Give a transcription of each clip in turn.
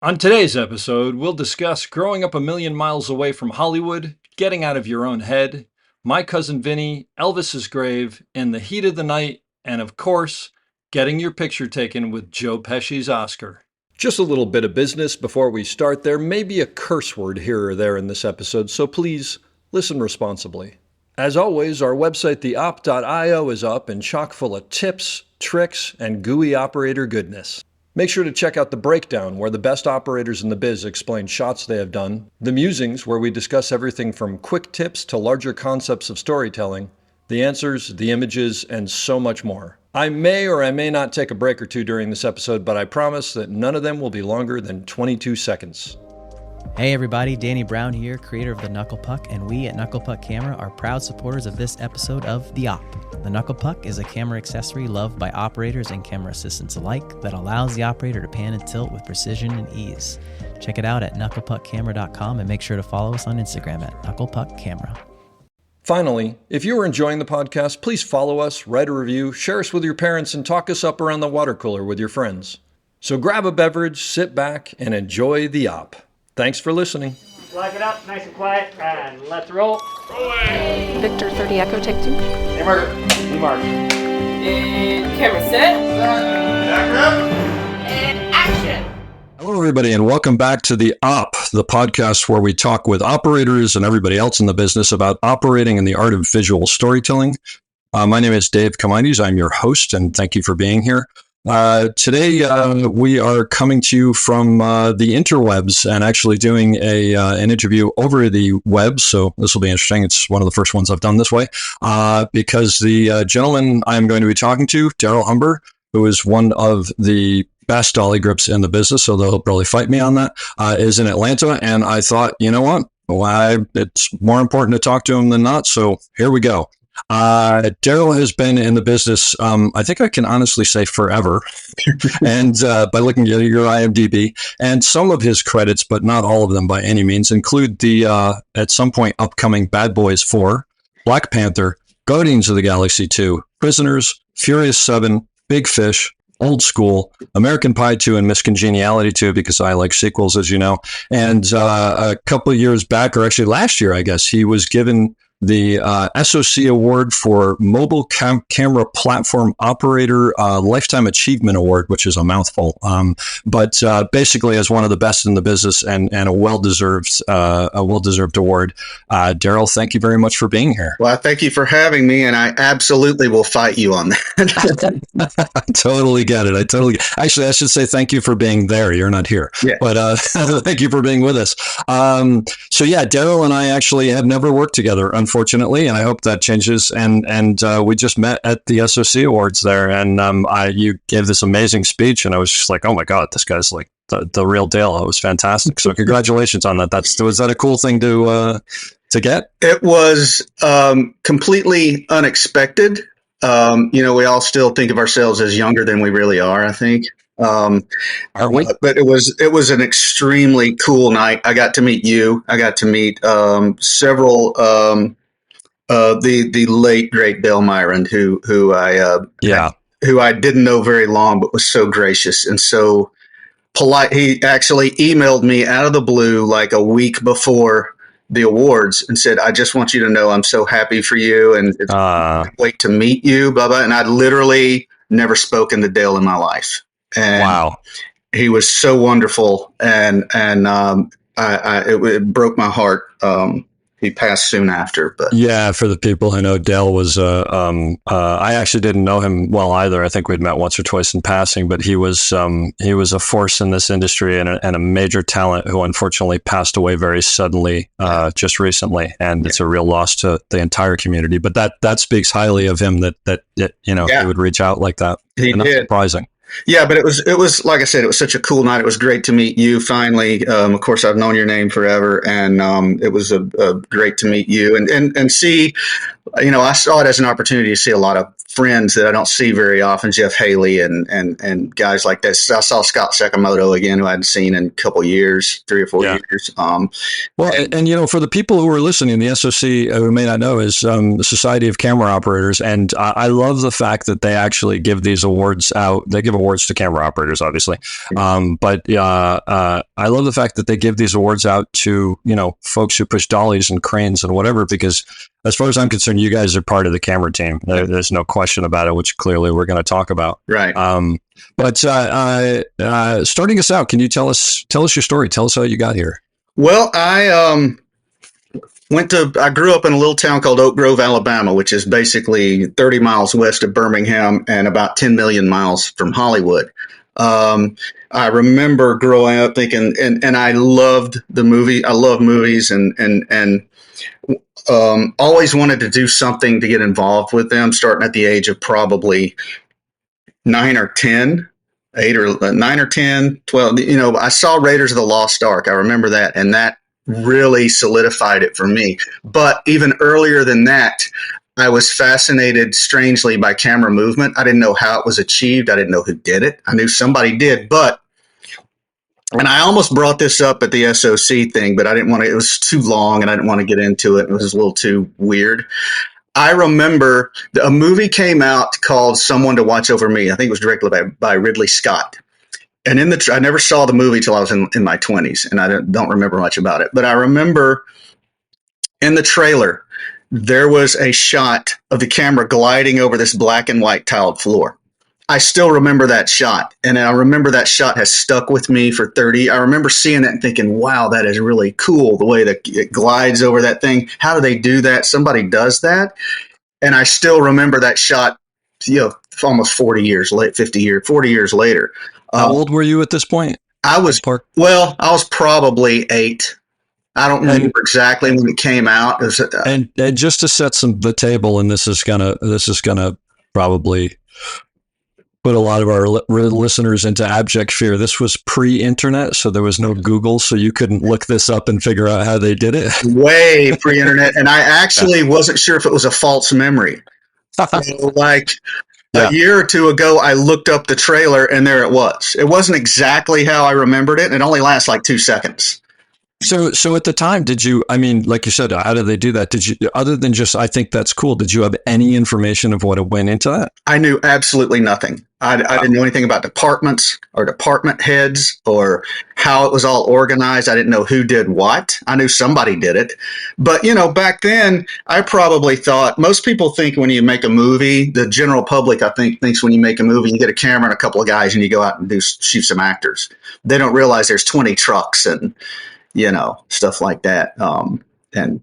On today's episode, we'll discuss growing up a million miles away from Hollywood, getting out of your own head, My Cousin Vinnie, Elvis's grave, In the Heat of the Night, and of course, getting your picture taken with Joe Pesci's Oscar. Just a little bit of business before we start. There may be a curse word here or there in this episode, so please listen responsibly. As always, our website, theop.io, is up and chock full of tips, tricks, and gooey operator goodness. Make sure to check out The Breakdown, where the best operators in the biz explain shots they have done, The Musings, where we discuss everything from quick tips to larger concepts of storytelling, the answers, the images, and so much more. I may or I may not take a break or two during this episode, but I promise that none of them will be longer than 22 seconds. Hey everybody, Danny Brown here, creator of the Knuckle Puck, and we at Knuckle Puck Camera are proud supporters of this episode of The Op. The Knuckle Puck is a camera accessory loved by operators and camera assistants alike that allows the operator to pan and tilt with precision and ease. Check it out at knucklepuckcamera.com and make sure to follow us on Instagram at knucklepuckcamera. Finally, if you are enjoying the podcast, please follow us, write a review, share us with your parents, and talk us up around the water cooler with your friends. So grab a beverage, sit back, and enjoy The Op. Thanks for listening. Lock it up, nice and quiet, and let's roll. Rolling. Victor 30 Echo, take 2. Hey, Mark. Hey, Mark. And camera set. Back up. And action. Hello, everybody, and welcome back to The Op, the podcast where we talk with operators and everybody else in the business about operating and the art of visual storytelling. My name is Dave Kamaides. I'm your host, and thank you for being here. Today, we are coming to you from the interwebs and actually doing an interview over the web. So this will be interesting. It's one of the first ones I've done this way because the gentleman I'm going to be talking to, Darryl Humber, who is one of the best dolly grips in the business, so they'll probably fight me on that, is in Atlanta. And I thought, you know what? It's more important to talk to him than not. So here we go. Darryl has been in the business, I think I can honestly say forever, and by looking at your IMDb, and some of his credits, but not all of them by any means, include the, at some point, upcoming Bad Boys 4, Black Panther, Guardians of the Galaxy 2, Prisoners, Furious 7, Big Fish, Old School, American Pie 2, and Miss Congeniality 2, because I like sequels, as you know. And a couple of years back, or actually last year, I guess, he was given the SOC Award for Mobile Camera Platform Operator Lifetime Achievement Award, which is a mouthful, but basically as one of the best in the business and a well-deserved award. Darryl, thank you very much for being here. Well, thank you for having me, and I absolutely will fight you on that. I totally get it. Actually, I should say thank you for being there. You're not here, yeah. But thank you for being with us. So yeah, Darryl and I actually have never worked together, unfortunately, and I hope that changes. And we just met at the SOC Awards there, and you gave this amazing speech, and I was just like, oh my God, this guy's like the real deal. It was fantastic. So congratulations on that. Was that a cool thing to get? It was completely unexpected. We all still think of ourselves as younger than we really are, I think. Are we? But it was an extremely cool night. I got to meet you. I got to meet several the late great Bill Myron, who I didn't know very long, but was so gracious and so polite. He actually emailed me out of the blue like a week before the awards and said, I just want you to know I'm so happy for you and it's wait to meet you, blah, blah. And I'd literally never spoken to Dale in my life. And wow. He was so wonderful. And it broke my heart. He passed soon after, but yeah, for the people who know, Dale was, I actually didn't know him well either. I think we'd met once or twice in passing, but he was a force in this industry and a major talent who unfortunately passed away very suddenly, just recently. And it's a real loss to the entire community, but that speaks highly of him that he would reach out like that. He and did. That's surprising. Yeah, but it was like I said, it was such a cool night. It was great to meet you finally. Of course, I've known your name forever, and it was a great to meet you and see. I saw it as an opportunity to see a lot of friends that I don't see very often, Jeff Haley and guys like this. I saw Scott Sakamoto again, who I hadn't seen in a couple years, 3 or 4 years. Well, and for the people who are listening, the SOC, who may not know, is the Society of Camera Operators. And I love the fact that they actually give these awards out. They give awards to camera operators, obviously. But I love the fact that they give these awards out to, folks who push dollies and cranes and whatever, because as far as I'm concerned, you guys are part of the camera team. There's no question about it, which clearly we're going to talk about. Right. But starting us out, can you tell us your story? Tell us how you got here. Well, I grew up in a little town called Oak Grove, Alabama, which is basically 30 miles west of Birmingham and about 10 million miles from Hollywood. I remember growing up thinking, and I loved the movie. I love movies and always wanted to do something to get involved with them, starting at the age of probably 9 or 10, 9 or 10, 12. I saw Raiders of the Lost Ark. I remember that, and that really solidified it for me. But even earlier than that, I was fascinated strangely by camera movement. I didn't know how it was achieved. I didn't know who did it. I knew somebody did, and I almost brought this up at the SOC thing, but I didn't want to, it was too long and I didn't want to get into it. It was a little too weird. I remember a movie came out called Someone to Watch Over Me. I think it was directed by Ridley Scott. And I never saw the movie till I was in my 20s, and I don't remember much about it. But I remember in the trailer, there was a shot of the camera gliding over this black and white tiled floor. I still remember that shot, and I remember that shot has stuck with me for 30. I remember seeing it and thinking, wow, that is really cool, the way that it glides over that thing. How do they do that? Somebody does that. And I still remember that shot, almost 40 years later. How old were you at this point? I was probably 8. I don't remember exactly when it came out. And just to set the table, and this is gonna probably put a lot of our listeners into abject fear. This was pre-internet, so there was no Google, so you couldn't look this up and figure out how they did it. Way pre-internet, and I actually wasn't sure if it was a false memory. A year or two ago, I looked up the trailer, and there it was. It wasn't exactly how I remembered it, and it only lasts like 2 seconds. So at the time, like you said, how did they do that? Did you, other than just, I think that's cool, did you have any information of what went into that? I knew absolutely nothing. I didn't know anything about departments or department heads or how it was all organized. I didn't know who did what. I knew somebody did it. But, back then, I probably thought, most people think when you make a movie, the general public, I think, thinks when you make a movie, you get a camera and a couple of guys and you go out and shoot some actors. They don't realize there's 20 trucks and stuff like that, and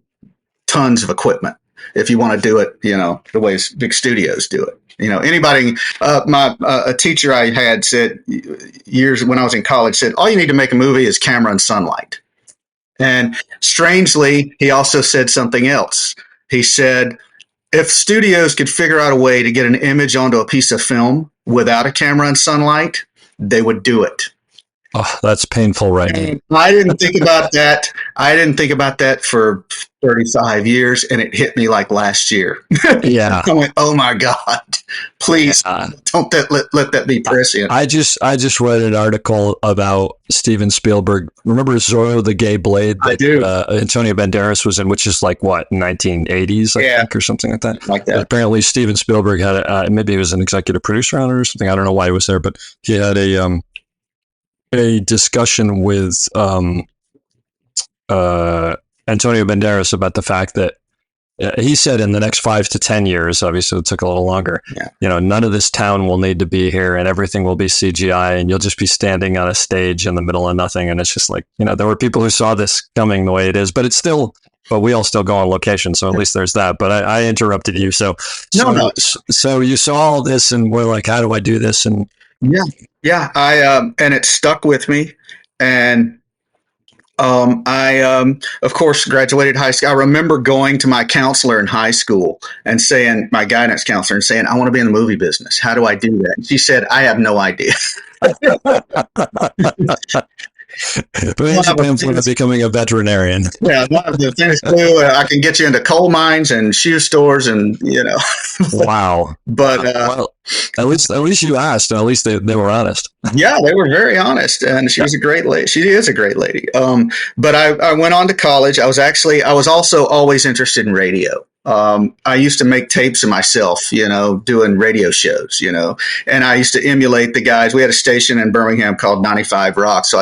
tons of equipment if you want to do it, the way big studios do it. Anybody, a teacher I had said years when I was in college said, all you need to make a movie is camera and sunlight. And strangely, he also said something else. He said, if studios could figure out a way to get an image onto a piece of film without a camera and sunlight, they would do it. Oh, that's painful, right? I didn't think about that. I didn't think about that for 35 years, and it hit me like last year. Yeah. I went, oh my God, please don't let that be prescient. I just read an article about Steven Spielberg. Remember Zorro the Gay Blade that Antonio Banderas was in, which is like what, 1980s, I think, or something like that. Like that. But apparently Steven Spielberg had maybe he was an executive producer on it or something. I don't know why he was there, but he had a discussion with Antonio Banderas about the fact that he said in the next 5 to 10 years, obviously it took a little longer, none of this town will need to be here and everything will be CGI and you'll just be standing on a stage in the middle of nothing. And it's just like, there were people who saw this coming the way it is, but we all still go on location. So at least there's that, but I interrupted you. So you saw all this and we're like, how do I do this? And yeah. And it stuck with me. And I, of course, graduated high school. I remember going to my counselor in high school and saying, my guidance counselor, and saying, I want to be in the movie business. How do I do that? And she said, I have no idea. Finish your pamphlet of becoming a veterinarian. Yeah, one of the things too, I can get you into coal mines and shoe stores, and Wow. But well, at least you asked, and at least they were honest. Yeah, they were very honest, and she was a great lady. She is a great lady. But I went on to college. I was also always interested in radio. I used to make tapes of myself, doing radio shows, and I used to emulate the guys. We had a station in Birmingham called 95 Rock. So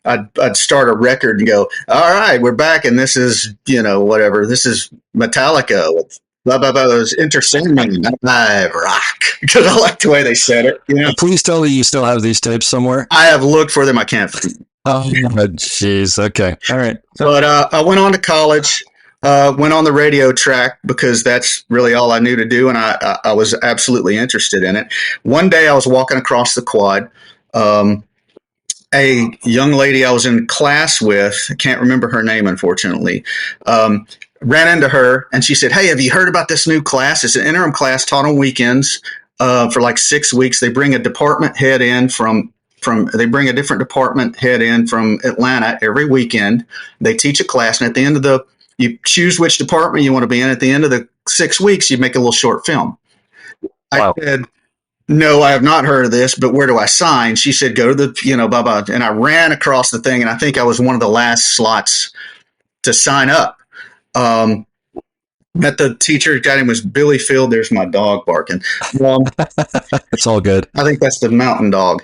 I'd start a record and go, all right, we're back. And this is, whatever. This is Metallica with blah, blah, blah. It was interesting. 95 Rock. Because I like the way they said it. Please tell me you still have these tapes somewhere. I have looked for them. I can't find them. Oh, jeez. Okay. All right. But I went on to college. Went on the radio track because that's really all I knew to do, and I was absolutely interested in it. One day I was walking across the quad. A young lady I was in class with, I can't remember her name, unfortunately, ran into her, and she said, "Hey, have you heard about this new class? It's an interim class taught on weekends for like 6 weeks. They bring a department head in they bring a different department head in from Atlanta every weekend. They teach a class, and at the end of you choose which department you want to be in. At the end of the 6 weeks, you make a little short film." Wow. I said, "No, I have not heard of this, but where do I sign?" She said, "Go to the, blah, blah." And I ran across the thing, and I think I was one of the last slots to sign up. Met the teacher. Guy name was Billy Field. There's my dog barking. It's all good. I think that's the mountain dog.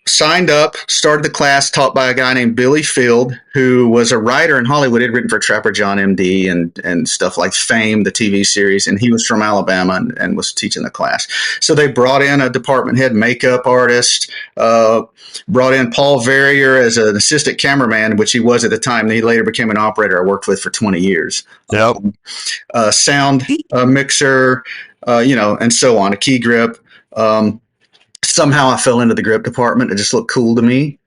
Signed up, started the class taught by a guy named Billy Field, who was a writer in Hollywood. He'd written for Trapper John MD and stuff like Fame, the TV series, and he was from Alabama and was teaching the class. So they brought in a department head makeup artist, brought in Paul Verrier as an assistant cameraman, which he was at the time. He later became an operator I worked with for 20 years. Yep. Sound mixer, and so on, a key grip. Somehow I fell into the grip department. It just looked cool to me.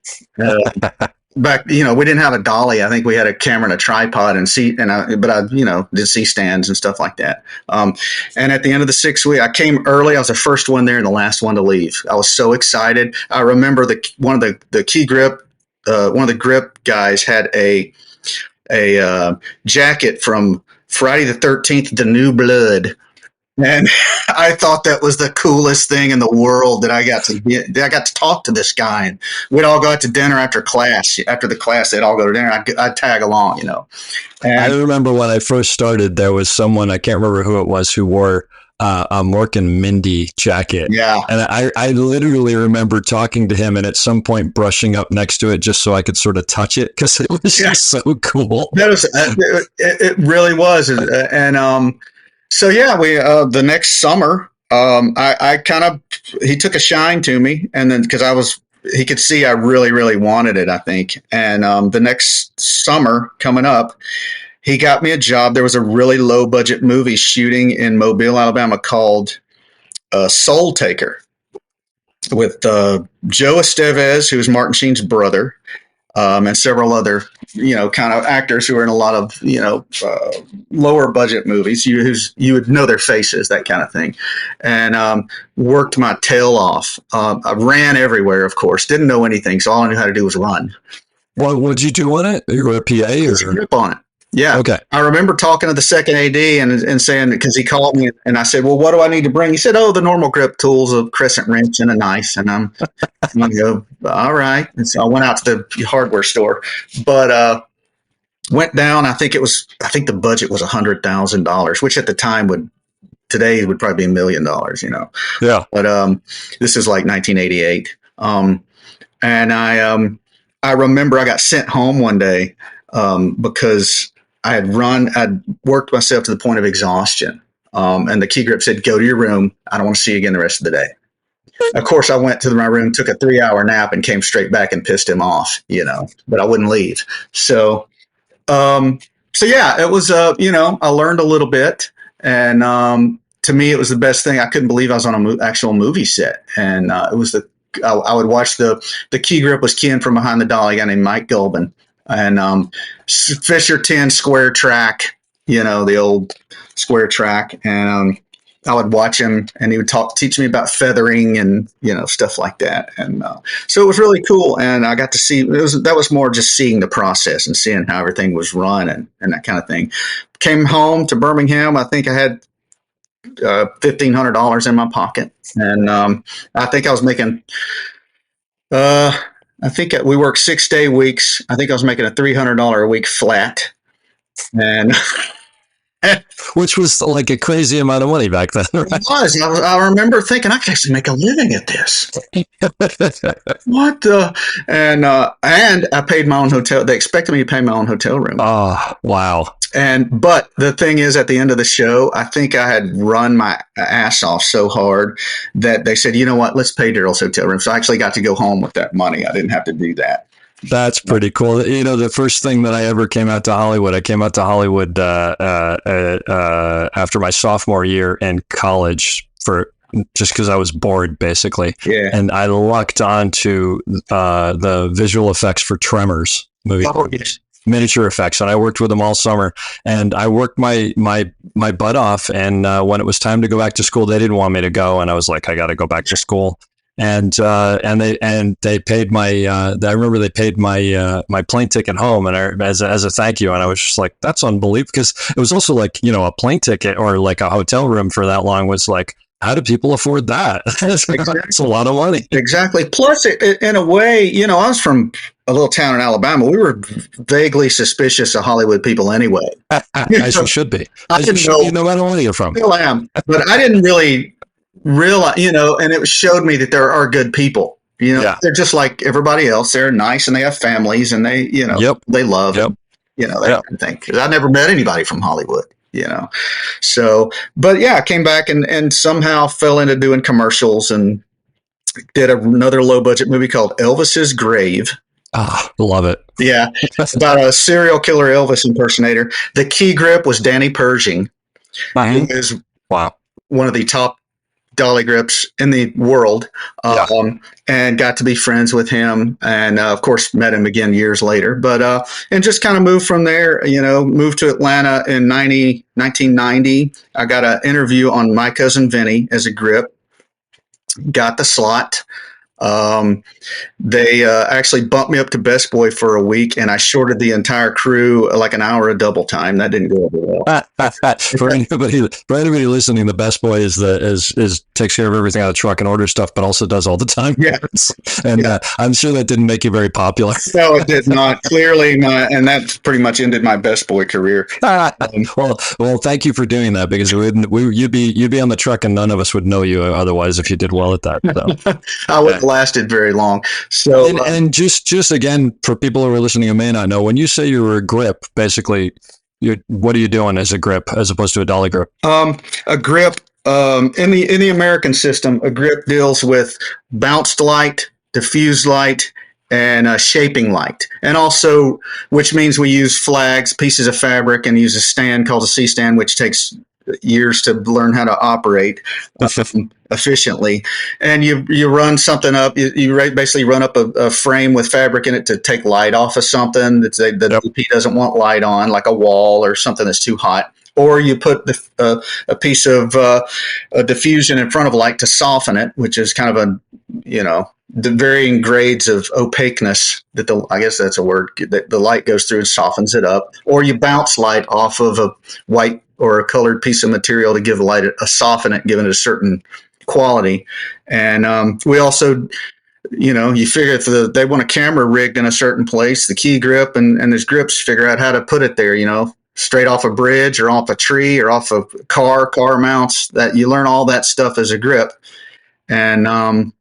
Back, we didn't have a dolly. I think we had a camera and a tripod and seat, but I did C-stands and stuff like that. And at the end of the 6 weeks, I came early. I was the first one there and the last one to leave. I was so excited. I remember one of the key grip, one of the grip guys had a jacket from Friday the 13th, The New Blood. And I thought that was the coolest thing in the world that I got to talk to this guy, and we'd all go out to dinner after class. After the class, they'd all go to dinner. I'd tag along, And I remember when I first started, there was someone, I can't remember who it was, who wore a Mork and Mindy jacket. Yeah. And I literally remember talking to him and at some point brushing up next to it just so I could sort of touch it because it was just so cool. It really was. So yeah, we the next summer, he took a shine to me, and then because he could see I really, really wanted it, I think. And the next summer coming up, he got me a job. There was a really low budget movie shooting in Mobile, Alabama called Soul Taker with Joe Estevez, who was Martin Sheen's brother. And several other, kind of actors who are in a lot of, lower budget movies. You would know their faces, that kind of thing. And worked my tail off. I ran everywhere, of course. Didn't know anything, so all I knew how to do was run. What did you do on it? You were a PA? Or? Grip on it. Yeah. Okay. I remember talking to the second AD and saying, because he called me and I said, "Well, what do I need to bring?" He said, "Oh, the normal grip tools, a crescent wrench and a knife." And I'm going to go, "All right." And so I went out to the hardware store, but went down. I think the budget was $100,000, which at the time today would probably be $1 million, Yeah. But this is like 1988. And I remember I got sent home one day because I'd worked myself to the point of exhaustion. And the key grip said, "Go to your room. I don't want to see you again the rest of the day." Of course, I went to my room, took a 3-hour nap, and came straight back and pissed him off, but I wouldn't leave. So yeah, it was, I learned a little bit, and to me, it was the best thing. I couldn't believe I was on an actual movie set, and it was I would watch the key grip was keying from behind the dolly, a guy named Mike Gulbin. And Fisher 10 square track, the old square track. And I would watch him, and he would teach me about feathering and stuff like that. And so it was really cool. And I got to see that was more just seeing the process and seeing how everything was run and that kind of thing. Came home to Birmingham. I think I had $1,500 in my pocket, and I think I was making. I think we worked 6-day weeks. I think I was making a $300 a week flat, and. Which was like a crazy amount of money back then, right? It was. I remember thinking I could actually make a living at this. What the? And I paid my own hotel. They expected me to pay my own hotel room. Oh, wow. But the thing is, at the end of the show, I think I had run my ass off so hard that they said, you know what, let's pay Darryl's hotel room. So I actually got to go home with that money. I didn't have to do that. That's pretty cool. The first thing that I ever came out to Hollywood, I came out to Hollywood after my sophomore year in college just because I was bored, basically. Yeah. And I lucked onto the visual effects for Tremors movie. Oh, yes. Miniature effects, and I worked with them all summer, and I worked my butt off. And when it was time to go back to school, they didn't want me to go, and I was like, I got to go back to school. And they paid my I remember they paid my my plane ticket home, and as a thank you. And I was just like, that's unbelievable, because it was also like, a plane ticket or like a hotel room for that long was like, how do people afford that? That's a lot of money. Exactly. Plus, in a way, I was from a little town in Alabama. We were vaguely suspicious of Hollywood people anyway. As you should be. As you should be, no matter where you're from. Still am. But I didn't really realize, and it showed me that there are good people. They're just like everybody else. They're nice, and they have families, and they, they love, that kind of thing. Because I never met anybody from Hollywood. So, but yeah, I came back and somehow fell into doing commercials and did another low budget movie called Elvis's Grave. Ah, love it. Yeah. About a serial killer Elvis impersonator. The key grip was Danny Pershing, who is one of the top Dolly grips in the world, and got to be friends with him, and of course met him again years later. But and just kind of moved from there. Moved to Atlanta in 1990. I got an interview on My Cousin Vinnie as a grip. Got the slot. They actually bumped me up to best boy for a week, and I shorted the entire crew like an hour of double time. That didn't go over well. For anybody listening, the best boy is takes care of everything out of the truck and orders stuff, but also does all the time. Yeah. And I'm sure that didn't make you very popular. No, it did not. Clearly not. And that pretty much ended my best boy career. Well, thank you for doing that, because you'd be on the truck and none of us would know you otherwise if you did well at that. So. I wouldn't have lasted very long. So, and just again, for people who are listening who may not know, when you say you were a grip, basically, what are you doing as a grip as opposed to a dolly grip? A grip, in the American system, a grip deals with bounced light, diffused light, and shaping light. And also, which means we use flags, pieces of fabric, and use a stand called a C-stand, which takes years to learn how to operate efficiently. And you run something up, you basically run up a frame with fabric in it to take light off of something that the DP doesn't want light on, like a wall or something that's too hot. Or you put a piece of a diffusion in front of light to soften it, which is kind of the varying grades of opaqueness that I guess that's a word, that the light goes through and softens it up. Or you bounce light off of a white or a colored piece of material to give the light soften it, giving it a certain quality. And we also, you figure if they want a camera rigged in a certain place, the key grip and there's grips, figure out how to put it there, straight off a bridge or off a tree or off a car mounts. That you learn all that stuff as a grip. And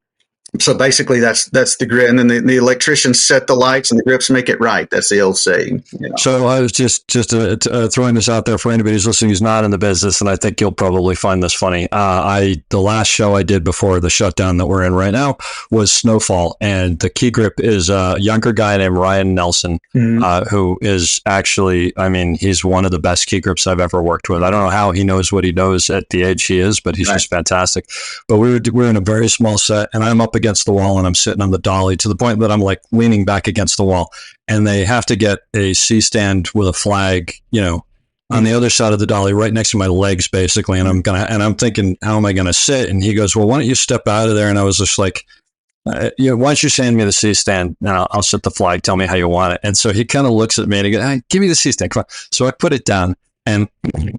so basically that's the grip, and then the electricians set the lights and the grips make it right. That's the old saying. So I was just throwing this out there for anybody who's listening who's not in the business, and I think you'll probably find this funny. The last show I did before the shutdown that we're in right now was Snowfall, and the key grip is a younger guy named Ryan Nelson, who is actually, he's one of the best key grips I've ever worked with. I don't know how he knows what he knows at the age he is, but he's just fantastic. But we're in a very small set, and I'm up against the wall and I'm sitting on the dolly to the point that I'm like leaning back against the wall, and they have to get a C-stand with a flag, on the other side of the dolly, right next to my legs, basically. And I'm thinking, how am I going to sit? And he goes, well, why don't you step out of there? And I was just like, why don't you send me the C-stand and I'll set the flag. Tell me how you want it. And so he kind of looks at me and he goes, hey, give me the C-stand. Come on. So I put it down. And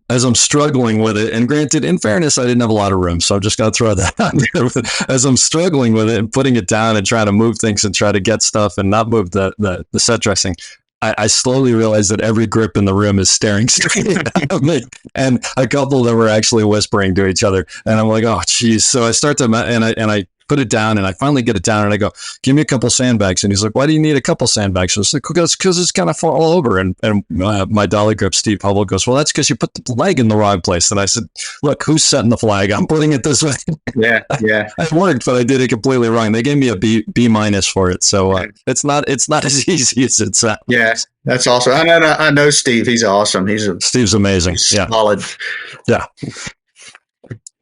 as I'm struggling with it, and granted, in fairness, I didn't have a lot of room, so I'm just going to throw that out there. As I'm struggling with it and putting it down and trying to move things and try to get stuff and not move the set dressing, I slowly realized that every grip in the room is staring straight at me. And a couple of them were actually whispering to each other. And I'm like, oh, geez. So I start to, and I put it down and I finally get it down and I go, give me a couple sandbags. And he's like, why do you need a couple sandbags? I was like, because it's kind of fall over. And my dolly grip, Steve Hubble, goes, well, that's because you put the leg in the wrong place. And I said, look, who's setting the flag? I'm putting it this way. Yeah. It worked, but I did it completely wrong. They gave me a B minus for it. So it's not as easy as it sounds. Yeah. That's awesome. I know Steve. He's awesome. Steve's amazing. Solid. Yeah.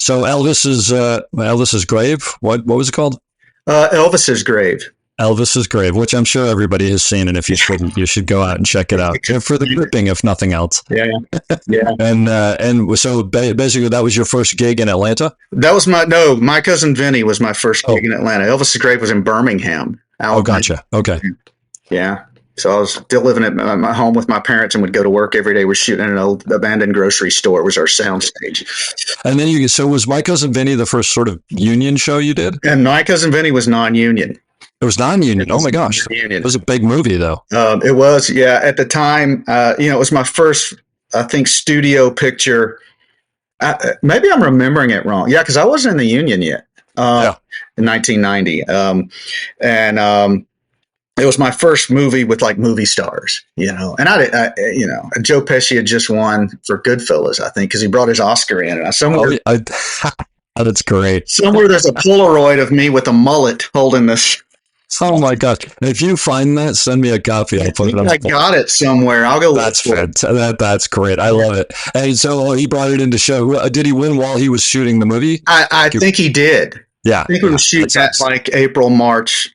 So Elvis's grave. What was it called? Elvis's grave. Elvis's grave, which I'm sure everybody has seen, and if you shouldn't, you should go out and check it out for the gripping, if nothing else. Yeah. And so basically, that was your first gig in Atlanta. That was my cousin Vinnie was my first gig in Atlanta. Elvis's grave was in Birmingham. Oh, gotcha. Okay. Yeah. So I was still living at my home with my parents and would go to work every day. We're shooting in an old abandoned grocery store. It was our sound stage. And then so was My Cousin Vinnie the first sort of union show you did? And My Cousin Vinnie was non-union. It was non-union. Oh my gosh. It was a big movie though. It was, yeah. At the time, it was my first, I think, studio picture. Maybe I'm remembering it wrong. Yeah, because I wasn't in the union yet in 1990. It was my first movie with like movie stars, and Joe Pesci had just won for Goodfellas, I think, because he brought his Oscar in. And that's great. Somewhere there's a Polaroid of me with a mullet holding this. Oh my gosh! If you find that, send me a copy. I'll put it on. I got it somewhere. I'll go. That's fantastic. That's great. I love it. And so he brought it into show. Did he win while he was shooting the movie? I think he did. Yeah, I think we were shooting at like March,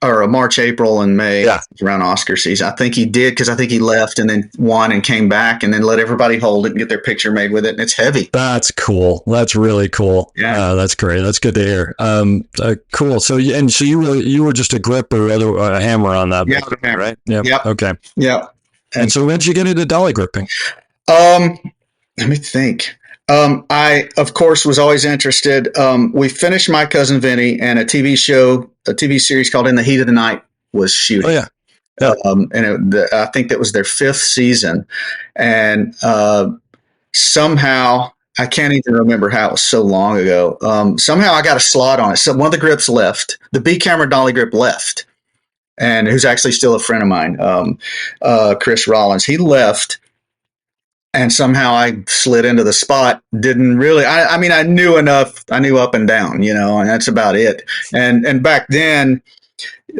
April, and May around Oscar season. I think he did because I think he left and then won and came back and then let everybody hold it and get their picture made with it. And it's heavy. That's cool. That's really cool. Yeah, that's great. That's good to hear. Cool. So you were just a grip or a hammer on that. Yeah, right. Yeah. Yep. Okay. Yeah. And so when did you get into dolly gripping? Let me think. I, of course, was always interested. We finished My Cousin Vinnie, and a TV series called In the Heat of the Night was shooting. Oh, yeah. I think that was their 5th season. And somehow, I can't even remember how, it was so long ago. Somehow I got a slot on it. So one of the grips left. The B camera dolly grip left. And who's actually still a friend of mine, Chris Rollins. He left. And somehow I slid into the spot. Didn't really. I mean, I knew enough. I knew up and down, and that's about it. And back then,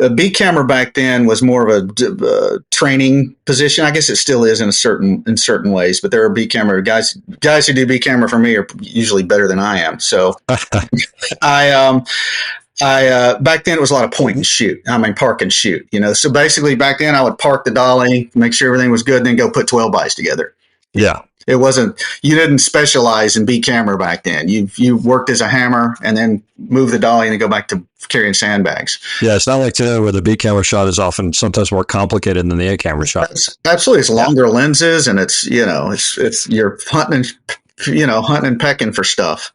a B camera back then was more of a training position. I guess it still is in certain ways. But there are B camera guys who do B camera for me are usually better than I am. So I back then it was a lot of point and shoot. I mean, park and shoot. So basically back then I would park the dolly, make sure everything was good, and then go put 12 bys together. Yeah. It wasn't, you didn't specialize in B camera back then. You worked as a hammer and then move the dolly and then go back to carrying sandbags. Yeah. It's not like today where the B camera shot is sometimes more complicated than the A camera shot. Absolutely. It's longer lenses and it's you're hunting and pecking for stuff.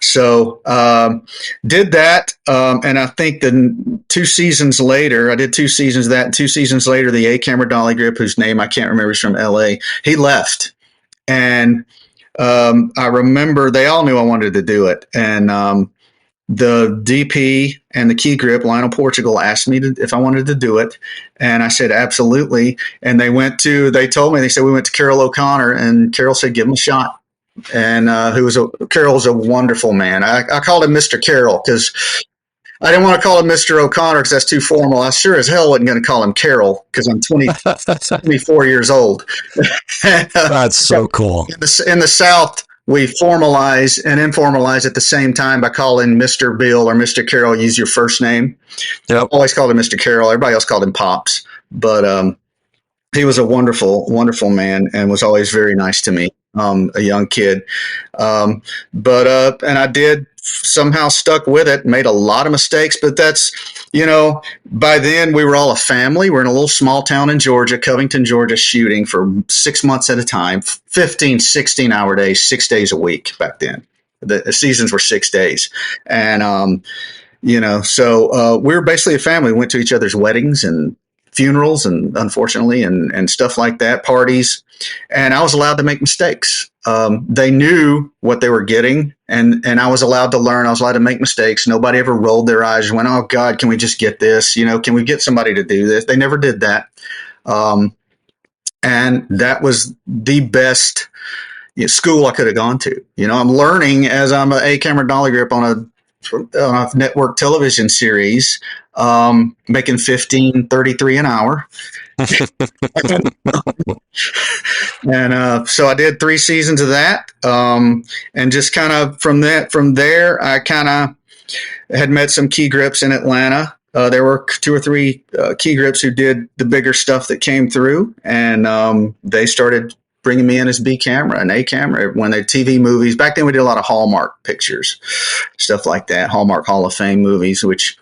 So, did that. And I think the 2 seasons later, I did 2 seasons of that. And 2 seasons later, the A camera dolly grip, whose name I can't remember, is from LA. He left. And, I remember they all knew I wanted to do it. And, the DP and the key grip, Lionel Portugal, asked me if I wanted to do it. And I said, absolutely. And they told me, we went to Carol O'Connor and Carol said, give him a shot. And Carol's a wonderful man. I called him Mr. Carol because I didn't want to call him Mr. O'Connor because that's too formal. I sure as hell wasn't going to call him Carol because I'm 24 years old. That's so cool. In the South, we formalize and informalize at the same time by calling Mr. Bill or Mr. Carroll, use your first name. Yep. I always called him Mr. Carroll. Everybody else called him Pops. But he was a wonderful, wonderful man and was always very nice to me. a young kid. And I did somehow stuck with it, made a lot of mistakes, but that's, by then we were all a family. We're in a little small town in Georgia, Covington, Georgia, shooting for 6 months at a time, 15, 16-hour days, 6 days a week back then. The seasons were 6 days. And, so we were basically a family. We went to each other's weddings and funerals and unfortunately, and stuff like that, parties. And I was allowed to make mistakes. They knew what they were getting, and I was allowed to learn. I was allowed to make mistakes. Nobody ever rolled their eyes and went, "Oh God, can we just get this? Can we get somebody to do this?" They never did that. And that was the best school I could have gone to. I'm learning as I'm an A-camera dolly grip on a network television series, making $15.33 an hour. And so I did 3 seasons of that, and just kind of from there I kind of had met some key grips in Atlanta. There were 2 or 3 key grips who did the bigger stuff that came through, and they started bringing me in as B camera and A camera when they TV movies. Back then we did a lot of Hallmark pictures, stuff like that, Hallmark Hall of Fame movies, which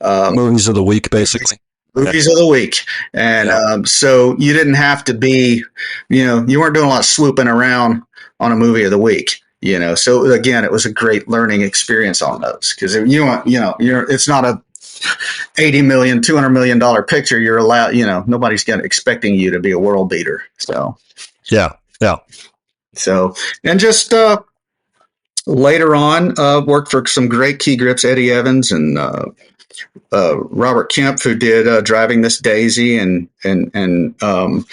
movies of the week, basically. Movies of the week. And so you didn't have to be, you weren't doing a lot of swooping around on a movie of the week, So again, it was a great learning experience on those, because it's not a $80 million, $200 million picture. You're allowed, nobody's expecting you to be a world beater. So yeah. So, and just later on, worked for some great key grips, Eddie Evans and Robert Kemp, who did Driving This Daisy, and there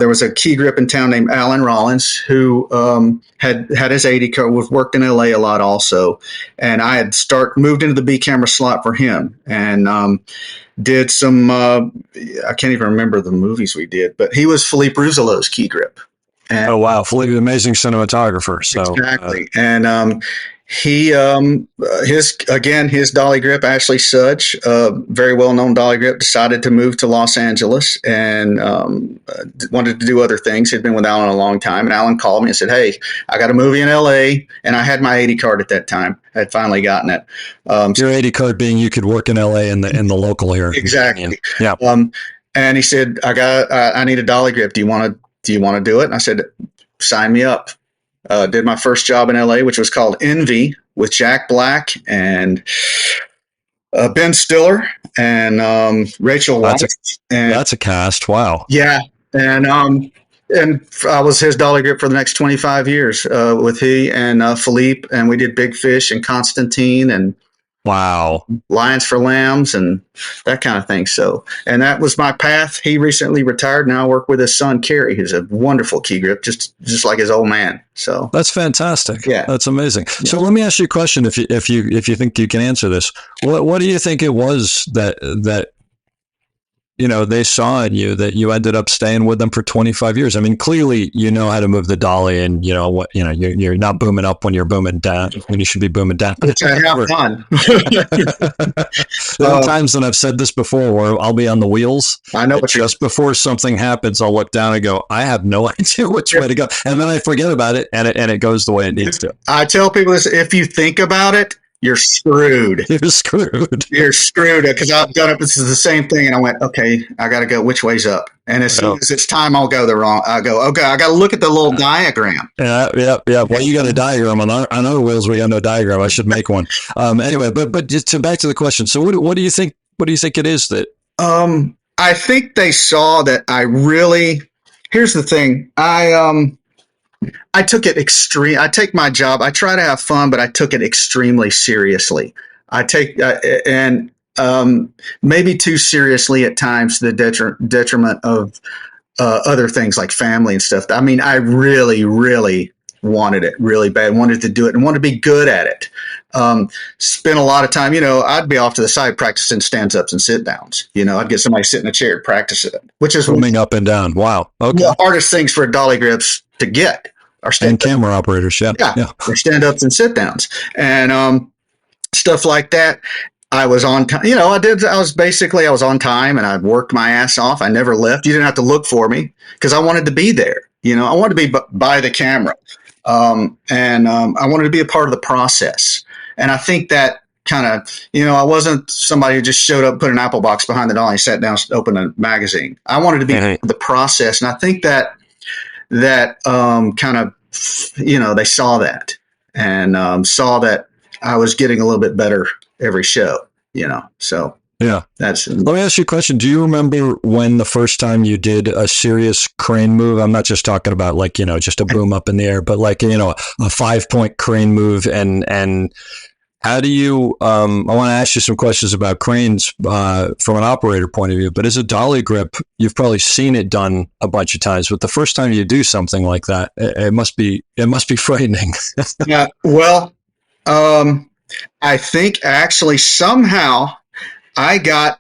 was a key grip in town named Alan Rollins who had his 80 card, worked in LA a lot also, and I had moved into the B camera slot for him, and did some I can't even remember the movies we did, but he was Philippe Rousselot's key grip. And, oh wow, Philippe, amazing cinematographer. So exactly, and he his dolly grip, Ashley Sudge, very well known dolly grip, decided to move to Los Angeles and wanted to do other things. He'd been with Alan a long time, and Alan called me and said, "Hey, I got a movie in LA," and I had my 80 card at that time. I had finally gotten it. Your 80 card being you could work in LA in the local here. Exactly. Yeah. And he said, I need a dolly grip. Do you want to do it? And I said, sign me up. Did my first job in LA, which was called Envy, with Jack Black and Ben Stiller and Rachel Weisz. That's a cast. Wow. Yeah. And I was his dolly grip for the next 25 years with he and Philippe, and we did Big Fish and Constantine and wow, Lions for Lambs and that kind of thing. So, and that was my path. He recently retired. Now I work with his son, Kerry, who's a wonderful key grip, just like his old man. So that's fantastic. Yeah. That's amazing. Yeah. So let me ask you a question. If you think you can answer this, what do you think it was that they saw in you that you ended up staying with them for 25 years? I mean, clearly you know how to move the dolly, and you're not booming up when you're booming down, when you should be booming down. Which I have done. There are times when I've said this before where I'll be on the wheels. I know. Just before something happens, I'll look down and go, I have no idea which way to go. And then I forget about it, and it goes the way it needs to. I tell people this, if you think about it, you're screwed. You're screwed. You're screwed, because I've done it. This is the same thing. And I went, okay, I got to go which way's up. And as soon as it's time, I'll go I go, okay, I got to look at the little diagram. Yeah. Well, you got a diagram on our wheels. We got no diagram. I should make one. Anyway, but just back to the question. So what do you think? What do you think it is that? I think they saw that I really. Here's the thing. I took it extreme. I take my job. I try to have fun, but I took it extremely seriously. I take and maybe too seriously at times, to the detriment of other things like family and stuff. I mean, I really, really wanted it really bad. Wanted to do it and wanted to be good at it. Spent a lot of time. I'd be off to the side practicing stand-ups and sit-downs. I'd get somebody sit in a chair practice it, which is moving up and down. Wow. Okay. The hardest things for dolly grips to get. And camera operators, yeah. Or stand-ups and sit-downs and stuff like that. I was on time. I was on time, and I worked my ass off. I never left. You didn't have to look for me because I wanted to be there. I wanted to be by the camera. And I wanted to be a part of the process. And I think that kind of, I wasn't somebody who just showed up, put an apple box behind the dolly, and sat down, opened a magazine. I wanted to be part of the process. And I think that kind of, they saw that and saw that I was getting a little bit better every show, so. Yeah. Let me ask you a question. Do you remember when the first time you did a serious crane move? I'm not just talking about like, just a boom up in the air, but like, a 5-point crane move. And how do you, I want to ask you some questions about cranes from an operator point of view, but as a dolly grip, you've probably seen it done a bunch of times, but the first time you do something like that, it must be frightening. Yeah. Well, I think actually somehow I got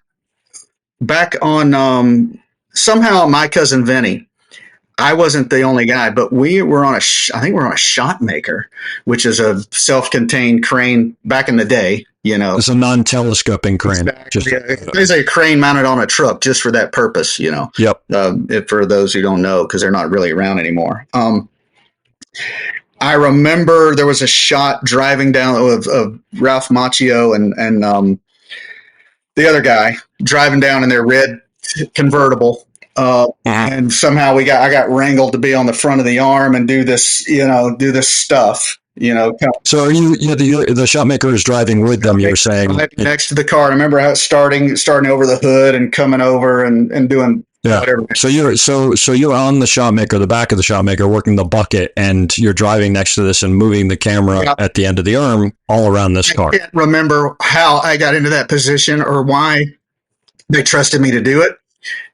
back on somehow my Cousin Vinnie. I wasn't the only guy, but we were on I think we're on a shot maker, which is a self-contained crane back in the day, It's a non-telescoping crane. Exactly. There's a crane mounted on a truck just for that purpose, Yep. For those who don't know, because they're not really around anymore. I remember there was a shot driving down of Ralph Macchio and the other guy driving down in their red convertible. And somehow I got wrangled to be on the front of the arm and do this stuff, So are you the shot maker is driving with them, you were saying? Next to the car. I remember how starting over the hood and coming over and doing whatever. So you're on the shot maker, the back of the shot maker, working the bucket, and you're driving next to this and moving the camera at the end of the arm all around this car. I can't remember how I got into that position or why they trusted me to do it.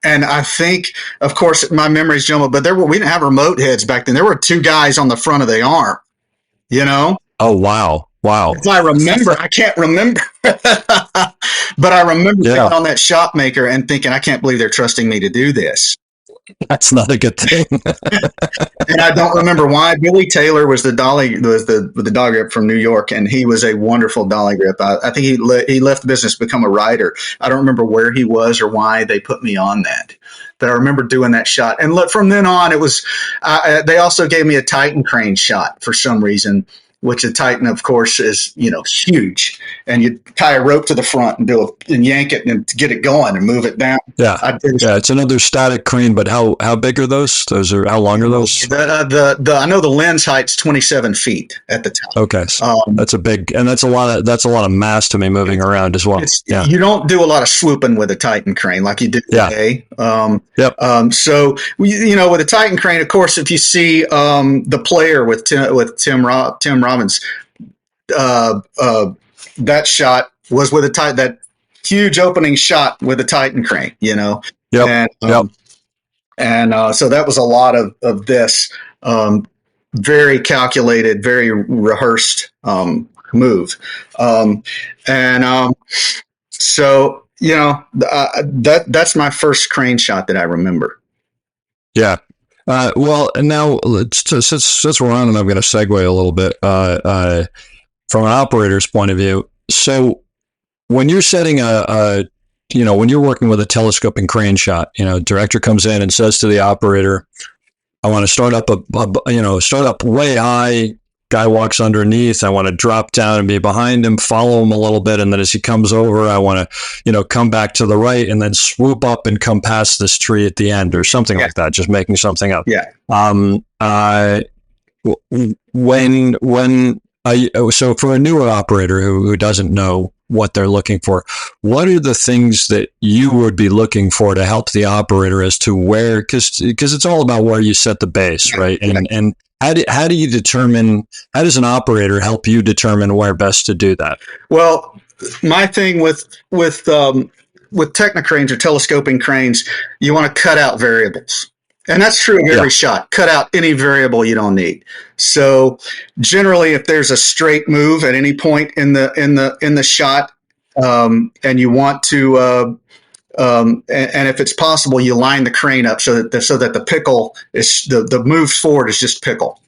And I think, of course, my memory's jumbled, but we didn't have remote heads back then. There were 2 guys on the front of the arm, Oh, wow. If I remember, I can't remember, but I remember being on that shop maker and thinking, I can't believe they're trusting me to do this. That's not a good thing. And I don't remember why. Billy Taylor was the dolly grip from New York, and he was a wonderful dolly grip. I think he left the business to become a writer. I don't remember where he was or why they put me on that. But I remember doing that shot. And look, from then on, it was they also gave me a Titan crane shot for some reason, which a Titan, of course, is, huge. And you tie a rope to the front and yank it and get it going and move it down. Yeah. It's another static crane, but how big are those? How long are those? I know the lens height's 27 feet at the top. Okay. So that's a lot of mass to be moving around as well. You don't do a lot of swooping with a Titan crane like you do today. So, with a Titan crane, of course, if you see the Player with Tim Robbins, that shot was with that huge opening shot with a Titan crane, And so that was a lot of this very calculated, very rehearsed move. So that's my first crane shot that I remember. Yeah. Well, now since we're on, and I'm going to segue a little bit from an operator's point of view. So when you're setting when you're working with a telescoping crane shot, director comes in and says to the operator, "I want to start up way high." Guy walks underneath. I want to drop down and be behind him, follow him a little bit, and then as he comes over, I want to, come back to the right and then swoop up and come past this tree at the end or something like that. Just making something up. Yeah. So for a newer operator who doesn't know what they're looking for, what are the things that you would be looking for to help the operator as to where? Because it's all about where you set the base, right? And how do you determine? How does an operator help you determine where best to do that? Well, my thing with technicranes or telescoping cranes, you want to cut out variables, and that's true of every shot. Cut out any variable you don't need. So generally, if there's a straight move at any point in the shot, and you want to. And if it's possible, you line the crane up so that the pickle is the move forward is just pickle,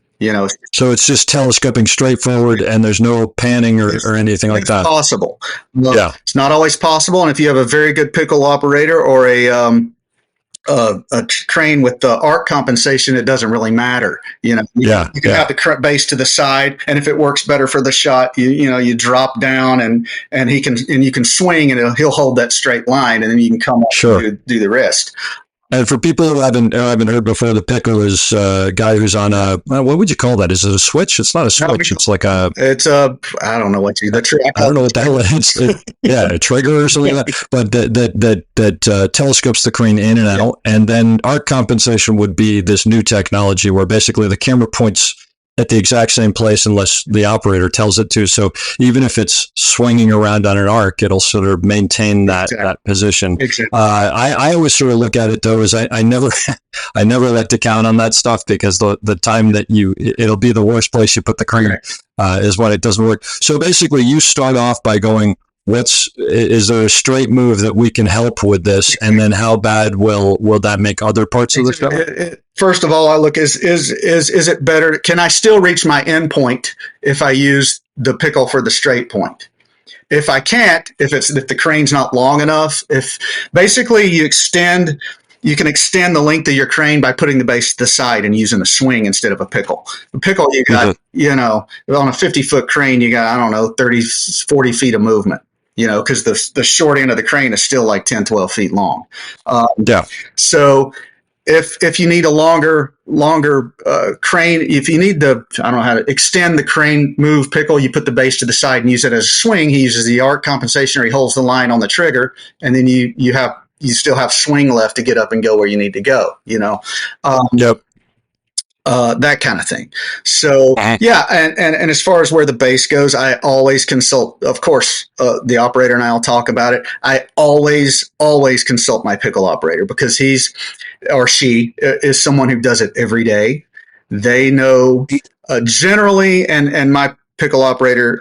So it's just telescoping straight forward, and there's no panning or anything like that. Possible. It's not always possible, and if you have a very good pickle operator or a a crane with the arc compensation, it doesn't really matter. You can have the base to the side, and if it works better for the shot, you drop down and you can swing, and he'll hold that straight line, and then you can come up and do the rest. And for people who haven't heard before, the pickle is a guy who's on what would you call that? Is it a switch? It's not a switch. It's like I don't know what I don't know what the hell it is. A trigger or something like that. But that telescopes the crane in and out. And then arc compensation would be this new technology where basically the camera points at the exact same place unless the operator tells it to. So even if it's swinging around on an arc, it'll sort of maintain that position. Exactly. I always sort of look at it though as I never like to count on that stuff, because the time that it'll be the worst place you put the crane is when it doesn't work. So basically you start off by going, is there a straight move that we can help with this? And then how bad will that make other parts of the shot? First of all, I look, is it better? Can I still reach my end point if I use the pickle for the straight point? If I can't, if the crane's not long enough, if basically you can extend the length of your crane by putting the base to the side and using a swing instead of a pickle. A pickle, you got, on a 50-foot crane, you got, 30, 40 feet of movement. Because the short end of the crane is still like 10, 12 feet long. So if you need a longer crane, if you need I don't know how to extend the crane move pickle, you put the base to the side and use it as a swing. He uses the arc compensation, or he holds the line on the trigger, and then you still have swing left to get up and go where you need to go. That kind of thing. So and as far as where the base goes, I always consult. Of course, the operator and I will talk about it. I always consult my pickle operator, because he's or she is someone who does it every day. They know generally, and my pickle operator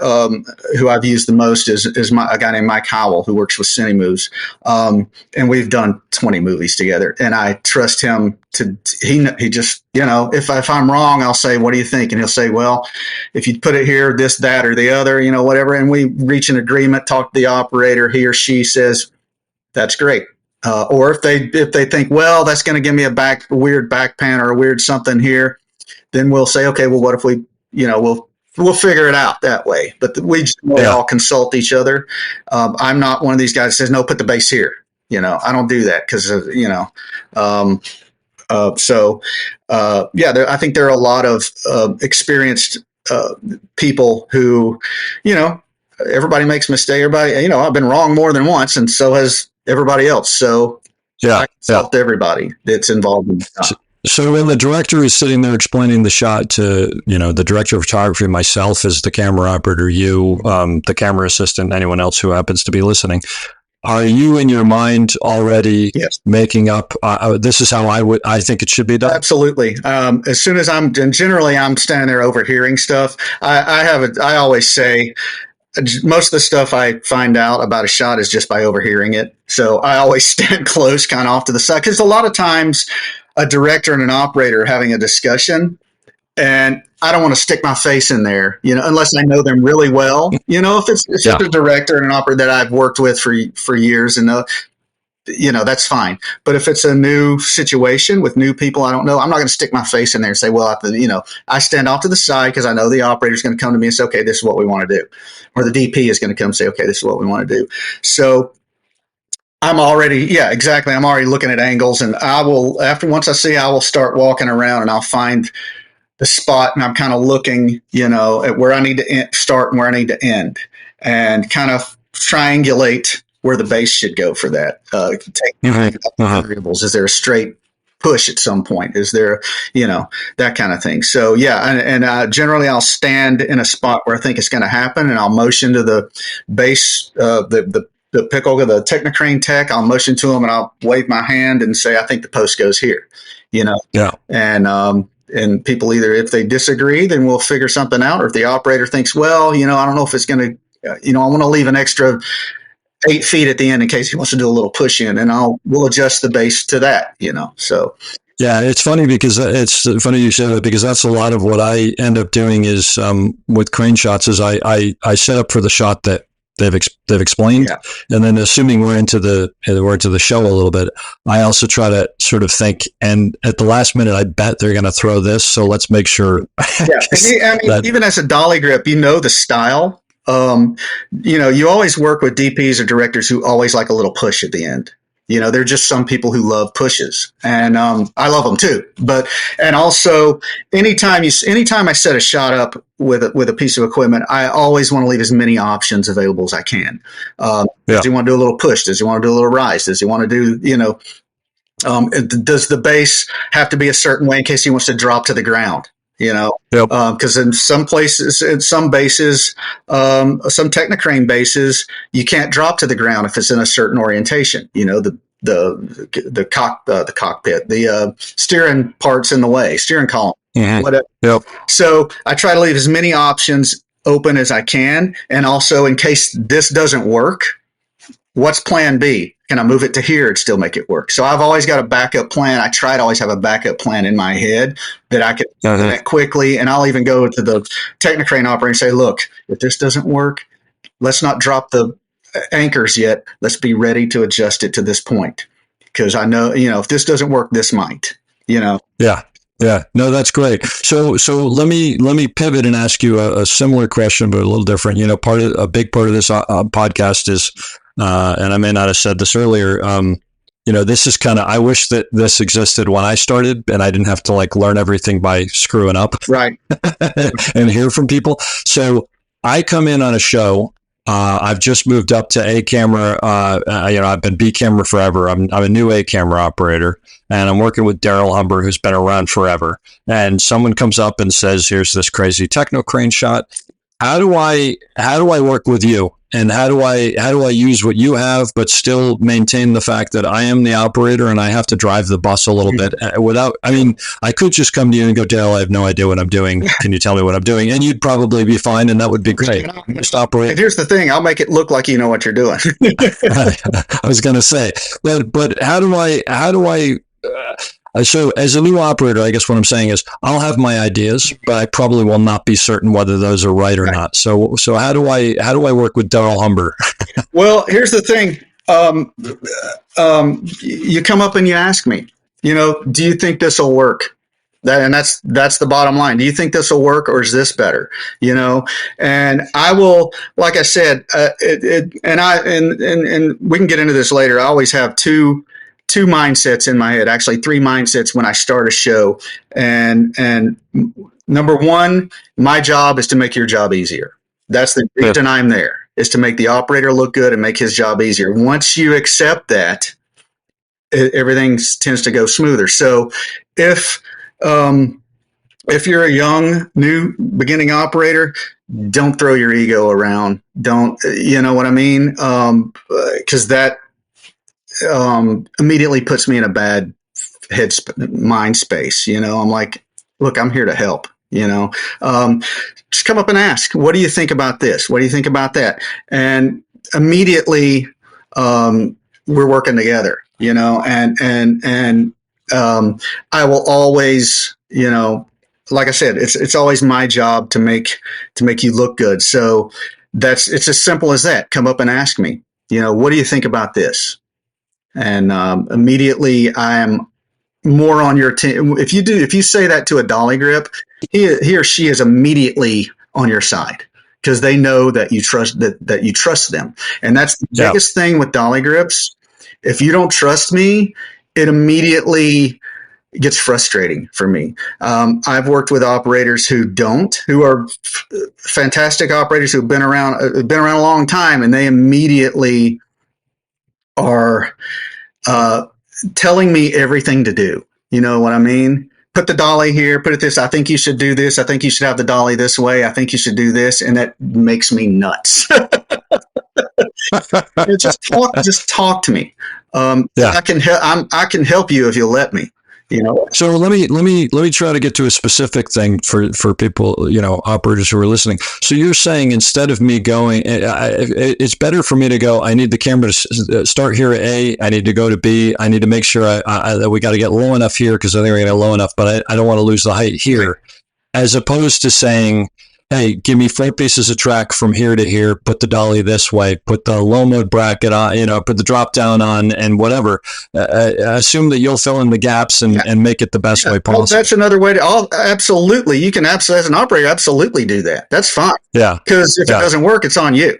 who I've used the most is a guy named Mike Howell, who works with Cine Moves, and we've done 20 movies together, and I trust him to he just if I'm wrong, I'll say, what do you think? And he'll say, well, if you put it here, this, that, or the other, whatever, and we reach an agreement, talk to the operator, he or she says that's great. Or if they think, well, that's going to give me a weird back pan or a weird something here, then we'll say, okay, well, what if we we'll figure it out that way. But we all consult each other. I'm not one of these guys that says, no, put the base here. I don't do that because, I think there are a lot of experienced people who, everybody makes mistakes. Everybody, I've been wrong more than once, and so has everybody else. So I consult everybody that's involved in the job. So when the director is sitting there explaining the shot to, the director of photography, myself as the camera operator, you, the camera assistant, anyone else who happens to be listening, are you in your mind already making up, this is how I think it should be done? Absolutely. As soon as I'm standing there overhearing stuff. I always say, most of the stuff I find out about a shot is just by overhearing it. So I always stand close, kind of off to the side, because a lot of times a director and an operator are having a discussion, and I don't want to stick my face in there, unless I know them really well. If it's just a director and an operator that I've worked with for years, and that's fine. But if it's a new situation with new people I don't know, I'm not going to stick my face in there and say, well, I stand off to the side because I know the operator is going to come to me and say, okay, this is what we want to do. Or the DP is going to come and say, okay, this is what we want to do. So I'm already, I'm already looking at angles, and once I see, I will start walking around and I'll find the spot, and I'm kind of looking, at where I need to start and where I need to end, and kind of triangulate where the base should go for that. Take variables. Is there a straight push at some point? Is there, that kind of thing. So and generally I'll stand in a spot where I think it's going to happen, and I'll motion to the base, the pickle, the Technocrane tech. I'll motion to them and I'll wave my hand and say, I think the post goes here, and people either, if they disagree, then we'll figure something out. Or if the operator thinks, well, I don't know if it's going to, I want to leave an extra 8 feet at the end in case he wants to do a little push in, and we'll adjust the base to that, so. Yeah, it's funny because you said that, because that's a lot of what I end up doing is with crane shots is I set up for the shot that they've explained. Yeah. And then assuming we're into the show a little bit, I also try to sort of think, and at the last minute, I bet they're going to throw this. So let's make sure. Yeah. Even as a dolly grip, the style. You always work with DPs or directors who always like a little push at the end. There are just some people who love pushes, and I love them too. And also, anytime I set a shot up with a piece of equipment, I always want to leave as many options available as I can. Does he want to do a little push? Does he want to do a little rise? Does he want to do does the bass have to be a certain way in case he wants to drop to the ground? Because in some places, in some bases, some Technocrane bases, you can't drop to the ground if it's in a certain orientation. The cockpit, the steering part's in the way, steering column, whatever. Yep. So I try to leave as many options open as I can, and also in case this doesn't work, what's plan B? Can I move it to here and still make it work? So I've always got a backup plan. I try to always have a backup plan in my head that I can implement quickly. And I'll even go to the Technocrane operator and say, look, if this doesn't work, let's not drop the anchors yet. Let's be ready to adjust it to this point. Because I know, if this doesn't work, this might, Yeah. Yeah, no, that's great. So let me pivot and ask you a similar question, but a little different. A big part of this podcast is, and I may not have said this earlier. This is kind of, I wish that this existed when I started, and I didn't have to learn everything by screwing up, right, and hear from people. So I come in on a show. I've just moved up to A camera. I've been B camera forever. I'm a new A camera operator, and I'm working with Darryl Humber, who's been around forever. And someone comes up and says, "Here's this crazy Technocrane shot. How do I work with you? And how do I use what you have, but still maintain the fact that I am the operator and I have to drive the bus a little bit I could just come to you and go, Dale, I have no idea what I'm doing. Can you tell me what I'm doing? And you'd probably be fine, and that would be great. Just operate. And here's the thing: I'll make it look like you know what you're doing. I was going to say, but how do I? So as a new operator, I guess what I'm saying is I'll have my ideas, but I probably will not be certain whether those are right or not. So how do I work with Darryl Humber? Well, here's the thing. You come up and you ask me, do you think this will work? That's the bottom line. Do you think this will work, or is this better? And I will, like I said, and we can get into this later. I always have two mindsets in my head, actually 3 mindsets when I start a show. And number one, my job is to make your job easier. That's the reason I'm there, is to make the operator look good and make his job easier. Once you accept that, everything tends to go smoother. So if you're a young, new beginning operator, don't throw your ego around. Don't, you know what I mean? 'Cause that, immediately puts me in a bad mind space. I'm like, look, I'm here to help. Just come up and ask, what do you think about this? What do you think about that? And immediately, we're working together. And I will always, like I said, it's always my job to make you look good. So it's as simple as that. Come up and ask me, what do you think about this? And immediately I am more on your team. If you say that to a dolly grip, he or she is immediately on your side, because they know that you trust that you trust them. And that's the biggest thing with dolly grips. If you don't trust me, it immediately gets frustrating for me. I've worked with operators who are fantastic operators who've been around a long time, and they immediately are telling me everything to do. You know what I mean? Put the dolly here, put it this. I think you should do this. I think you should have the dolly this way. I think you should do this. And that makes me nuts. Just talk to me. I can help you if you'll let me. So let me try to get to a specific thing for people, operators who are listening. So you're saying, instead of me going, it's better for me to go, I need the camera to start here at A, I need to go to B, I need to make sure that we got to get low enough here, because I think we're going to get low enough, but I don't want to lose the height here, as opposed to saying, hey, give me 4 pieces of track from here to here, put the dolly this way, put the low mode bracket on, put the drop down on and whatever. Assume that you'll fill in the gaps and make it the best way possible. Well, that's another way to, absolutely. You can as an operator, absolutely do that. That's fine. Yeah. Because if it doesn't work, it's on you.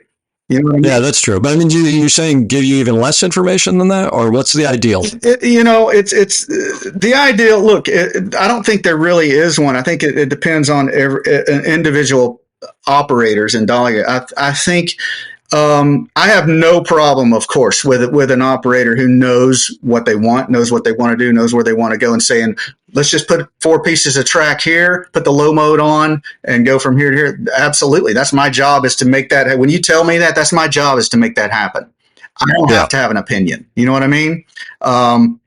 You know what I mean? Yeah, that's true. But I mean, you're saying give you even less information than that, or what's the ideal? It's the ideal. Look, I don't think there really is one. I think it depends on individual operators and Dolly. I think I have no problem, of course, with an operator who knows what they want, knows what they want to do, knows where they want to go, and saying, let's just put 4 pieces of track here, put the low mode on, and go from here to here. Absolutely. That's my job, is to make that. When you tell me that, that's my job, is to make that happen. I don't have to have an opinion. You know what I mean? In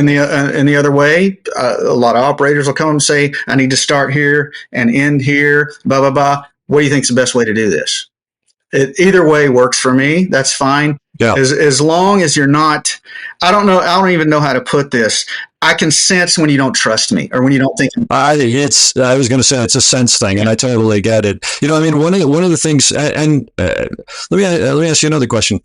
the other way, a lot of operators will come and say, I need to start here and end here, blah, blah, blah. What do you think is the best way to do this? Either way works for me. That's fine. Yeah. As long as you're not, I don't even know how to put this. I can sense when you don't trust me or when you don't think. I was going to say it's a sense thing, and I totally get it. I mean, one of the things, and let me ask you another question.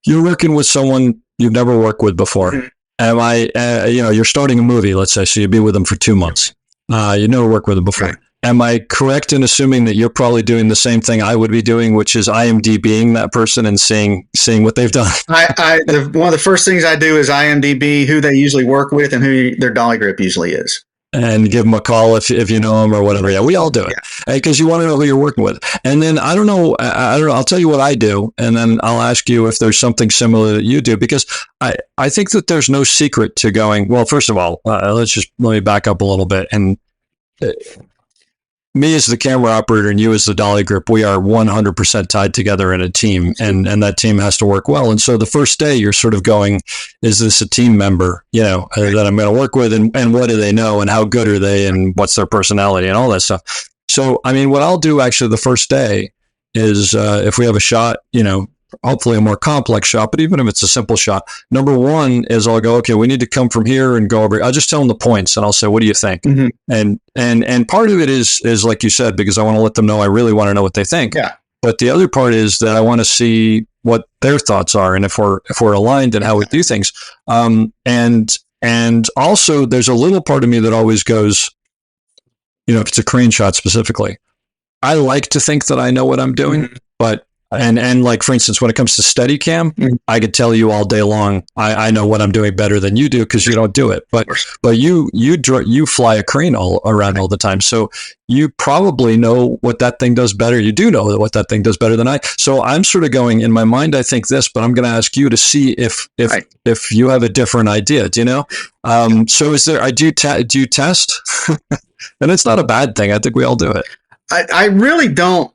You're working with someone you've never worked with before. Mm-hmm. You're starting a movie, let's say, so you'll be with them for 2 months. You never worked with them before. Right. Am I correct in assuming that you're probably doing the same thing I would be doing, which is IMDbing that person and seeing what they've done? One of the first things I do is IMDb who they usually work with and who their dolly grip usually is. And give them a call if you know them or whatever. Yeah, we all do it because you want to know who you're working with. And then I don't know. I'll tell you what I do, and then I'll ask you if there's something similar that you do, because I think that there's no secret to going. Well, first of all, let me back up a little bit. And me as the camera operator and you as the dolly grip, we are 100% tied together in a team, and that team has to work well. And so the first day you're sort of going, is this a team member, that I'm going to work with, and what do they know and how good are they and what's their personality and all that stuff. So, I mean, what I'll do actually the first day is if we have a shot, hopefully a more complex shot, but even if it's a simple shot, number one is I'll go, okay, we need to come from here and go over. I'll just tell them the points and I'll say, what do you think? Mm-hmm. And part of it is like you said, because I want to let them know, I really want to know what they think. Yeah. But the other part is that I want to see what their thoughts are and if we're aligned and how we do things. And also there's a little part of me that always goes, if it's a crane shot specifically, I like to think that I know what I'm doing, mm-hmm. but and like, for instance, when it comes to Steadicam, mm-hmm. I could tell you all day long, I know what I'm doing better than you do because you don't do it. But you fly a crane all around all the time. So you probably know what that thing does better. You do know what that thing does better than I. So I'm sort of going, in my mind, I think this, but I'm going to ask you to see if you have a different idea, do you know? So do you test? And it's not a bad thing. I think we all do it. I really don't.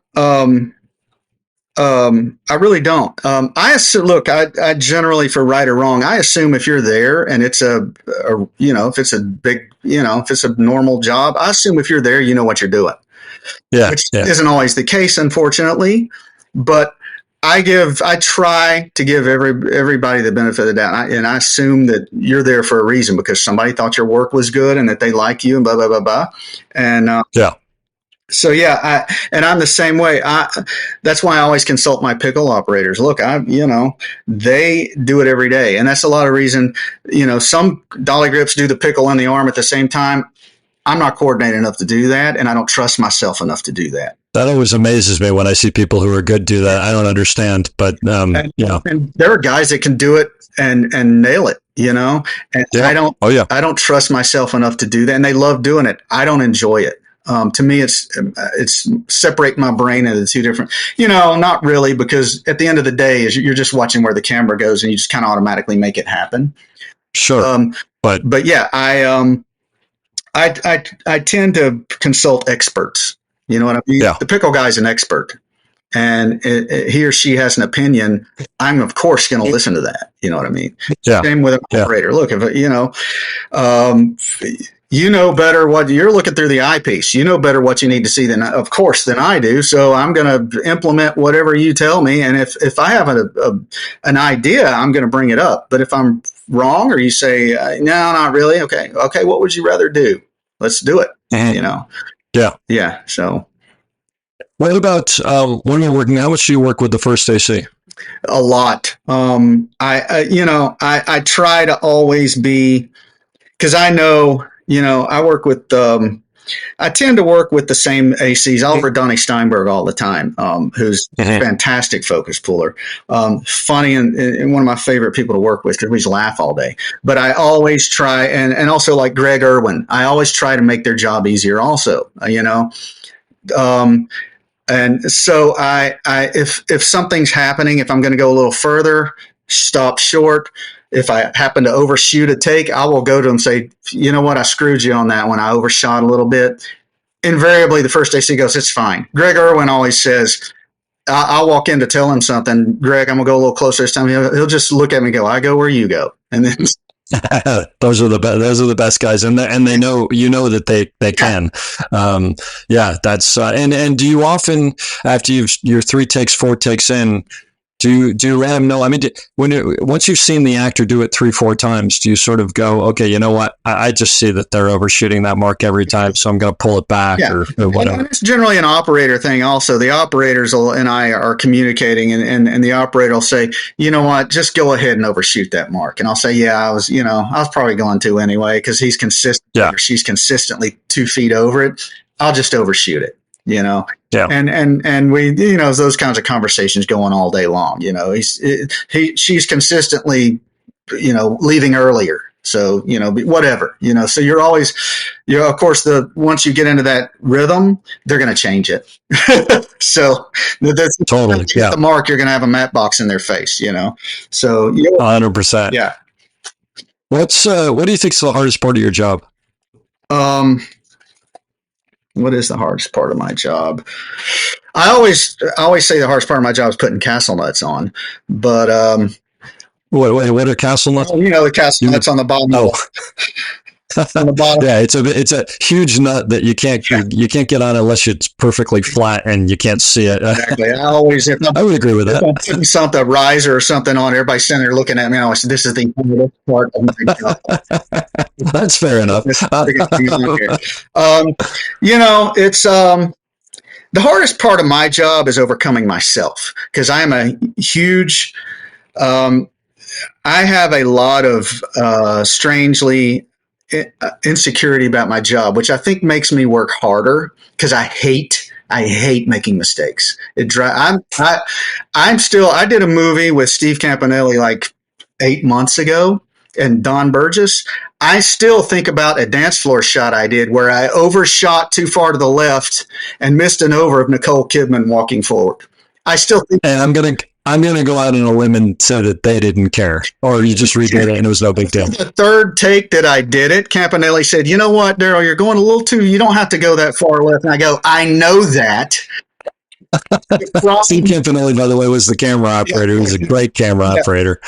I really don't. I assume, look, I generally, for right or wrong, I assume if you're there and it's if it's a big, if it's a normal job, I assume if you're there, you know what you're doing. Yeah. Which isn't always the case, unfortunately, but I try to give everybody the benefit of the doubt. And I assume that you're there for a reason because somebody thought your work was good and that they like you and blah, blah, blah, blah. And, so I'm the same way. That's why I always consult my pickle operators. Look, they do it every day, and that's a lot of reason. Some dolly grips do the pickle and the arm at the same time. I'm not coordinated enough to do that, and I don't trust myself enough to do that. That always amazes me when I see people who are good do that. I don't understand, but and there are guys that can do it and nail it. And I don't. Oh yeah. I don't trust myself enough to do that, and they love doing it. I don't enjoy it. To me, it's separate my brain into two different, not really, because at the end of the day, you're just watching where the camera goes and you just kind of automatically make it happen. Sure. But yeah, I tend to consult experts. You know what I mean? Yeah. The pickle guy's an expert, and he or she has an opinion. I'm of course going to listen to that. You know what I mean? Yeah. Same with an operator. Look, if you know better what you're looking through the eyepiece. You know better what you need to see than I do. So I'm going to implement whatever you tell me. And if I have an idea, I'm going to bring it up. But if I'm wrong or you say, no, not really. Okay. What would you rather do? Let's do it. Mm-hmm. Yeah. Yeah. So What about when you're working? How much do you work with the first AC? a lot. I try to always be, because I know, I work with, I tend to work with the same ACs. I'll work with Donnie Steinberg all the time, who's a fantastic focus puller. Funny and one of my favorite people to work with because we just laugh all day. But I always try, and also like Greg Irwin, I always try to make their job easier also, and so if something's happening, if I'm going to go a little further, stop short. If I happen to overshoot a take, I will go to them and say, you know what, I screwed you on that one. I overshot a little bit. Invariably, the first AC goes, it's fine. Greg Irwin always says, I'll walk in to tell him something. Greg, I'm going to go a little closer this time. He'll just look at me and go, I go where you go. And then those are the best guys, and they know that they can. That's and do you often, after you're 3 takes, 4 takes in, do you let them know? I mean, once you've seen the actor do it 3-4 times, do you sort of go, okay, you know what? I just see that they're overshooting that mark every time, so I'm going to pull it back or whatever. And it's generally an operator thing. Also, the operators and I are communicating, and the operator will say, you know what? Just go ahead and overshoot that mark. And I'll say, yeah, I was probably going to anyway because he's consistent. Yeah. Or she's consistently 2 feet over it. I'll just overshoot it. Yeah. And we, those kinds of conversations go on all day long. She's consistently, leaving earlier. So, whatever, so you're always, of course, once you get into that rhythm, they're going to change it. So that's totally the mark. You're going to have a mat box in their face, so 100%. Yeah. What do you think is the hardest part of your job? What is the hardest part of my job? I always say the hardest part of my job is putting castle nuts on, but what are castle nuts? The castle nuts on the bottom. Oh. On the bottom. Yeah, it's a huge nut that you can't get on unless it's perfectly flat and you can't see it. Exactly. I would agree with that. Putting something, a riser or something on, everybody's sitting there looking at me. I always say, this is the hardest part of my job. That's fair enough. It's the hardest part of my job is overcoming myself because I am a huge. I have a lot of strangely insecurity about my job, which I think makes me work harder because I hate making mistakes. I did a movie with Steve Campanelli like 8 months ago and Don Burgess. I still think about a dance floor shot I did where I overshot too far to the left and missed an over of Nicole Kidman walking forward. I still think. And I'm gonna go out on a limb and say that they didn't care, or you just redid it and it was no big deal. The third take that I did it, Campanelli said, "You know what, Darryl, you're going a little too. You don't have to go that far left." And I go, "I know that." Steve Campanelli, by the way, was the camera operator. He was a great camera operator.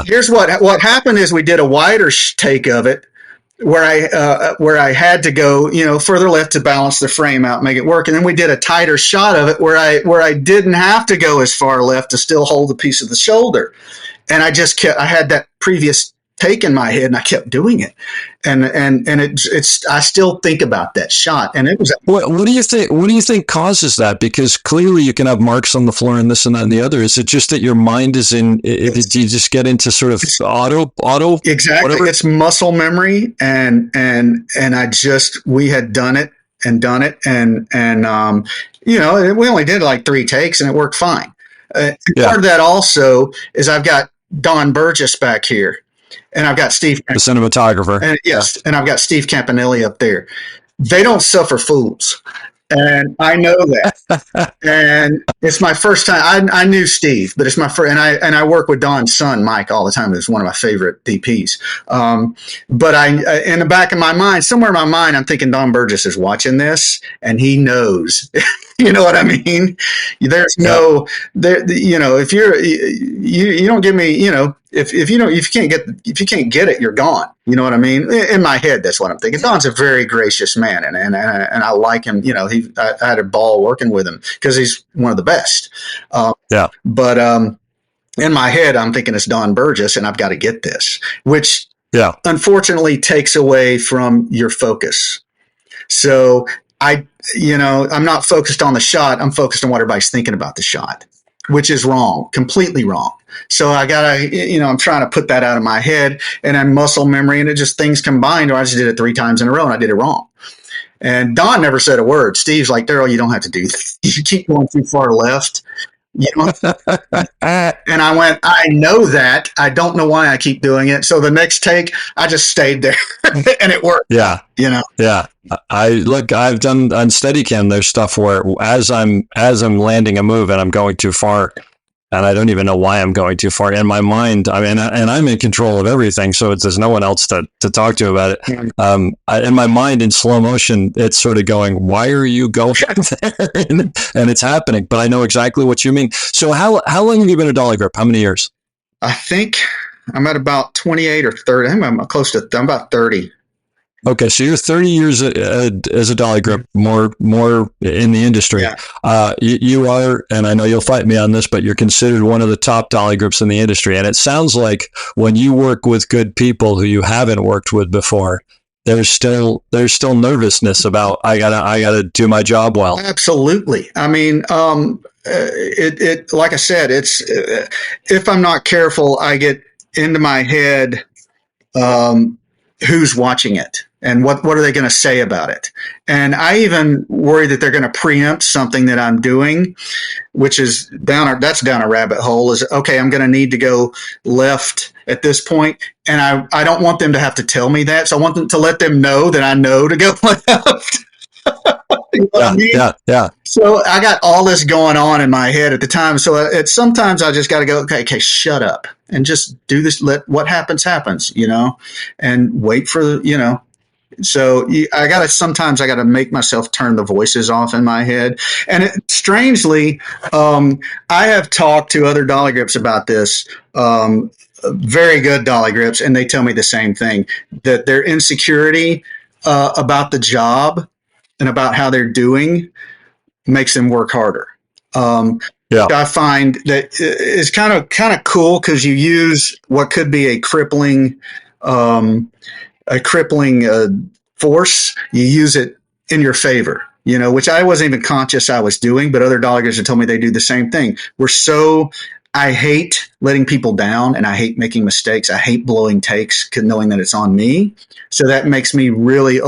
Here's what happened is we did a wider take of it where I had to go, further left to balance the frame out, make it work. And then we did a tighter shot of it where I didn't have to go as far left to still hold a piece of the shoulder. And I had that previous take in my head and I kept doing it. And I still think about that shot. And it was. What do you think? What do you think causes that? Because clearly you can have marks on the floor and this and that and the other. Is it just that your mind is in? Do you just get into sort of auto? Exactly. Whatever? It's muscle memory, and we had done it, and we only did like 3 takes and it worked fine. Part of that also is I've got Don Burgess back here. And I've got Steve, the cinematographer. And and I've got Steve Campanelli up there. They don't suffer fools. And I know that. And it's my first time. I knew Steve, but it's my first. And I work with Don's son, Mike, all the time. He's one of my favorite DPs. But in the back of my mind, somewhere in my mind, I'm thinking Don Burgess is watching this, and he knows. You know what I mean? There's if you don't give me, if you can't get it, you're gone. You know what I mean? In my head, that's what I'm thinking. Don's a very gracious man, and I like him. I had a ball working with him because he's one of the best. But in my head, I'm thinking it's Don Burgess, and I've got to get this, which unfortunately takes away from your focus. So I'm not focused on the shot. I'm focused on what everybody's thinking about the shot, which is wrong, completely wrong. So I gotta, I'm trying to put that out of my head, and I'm muscle memory, and it just things combined, or I just did it 3 times in a row and I did it wrong. And Don never said a word. Steve's like, Darryl, you don't have to do that. You keep going too far left. And I went, I know that. I don't know why I keep doing it. So the next take, I just stayed there and it worked. Yeah. Yeah. I've done on Steadicam, there's stuff where as I'm landing a move and I'm going too far, and I don't even know why I'm going too far in my mind. I mean, and I'm in control of everything. So there's no one else to talk to about it. In my mind, in slow motion, it's sort of going, why are you going there? and it's happening, but I know exactly what you mean. So how long have you been a dolly grip? How many years? I think I'm at about 28 or 30. I'm about 30. Okay, so you're 30 years as a dolly grip, more in the industry. Yeah. You are, and I know you'll fight me on this, but you're considered one of the top dolly grips in the industry. And it sounds like when you work with good people who you haven't worked with before, there's still nervousness about I gotta do my job well. Absolutely. I mean, it like I said, it's if I'm not careful, I get into my head. Who's watching it and what are they going to say about it? And I even worry that they're going to preempt something that I'm doing, which is down a rabbit hole. Is okay, I'm going to need to go left at this point, and I don't want them to have to tell me that. So I want them to let them know that I know to go left. You know what I mean? Yeah. So I got all this going on in my head at the time. So sometimes I just got to go, okay, shut up and just do this. Let what happens, and wait for, So sometimes I got to make myself turn the voices off in my head. And strangely, I have talked to other dolly grips about this, very good dolly grips, and they tell me the same thing, that their insecurity about the job and about how they're doing makes them work harder. I find that it's kind of cool because you use what could be a crippling force. You use it in your favor, which I wasn't even conscious I was doing, but other dolly grips have told me they do the same thing. I hate letting people down, and I hate making mistakes. I hate blowing takes, knowing that it's on me. So that makes me really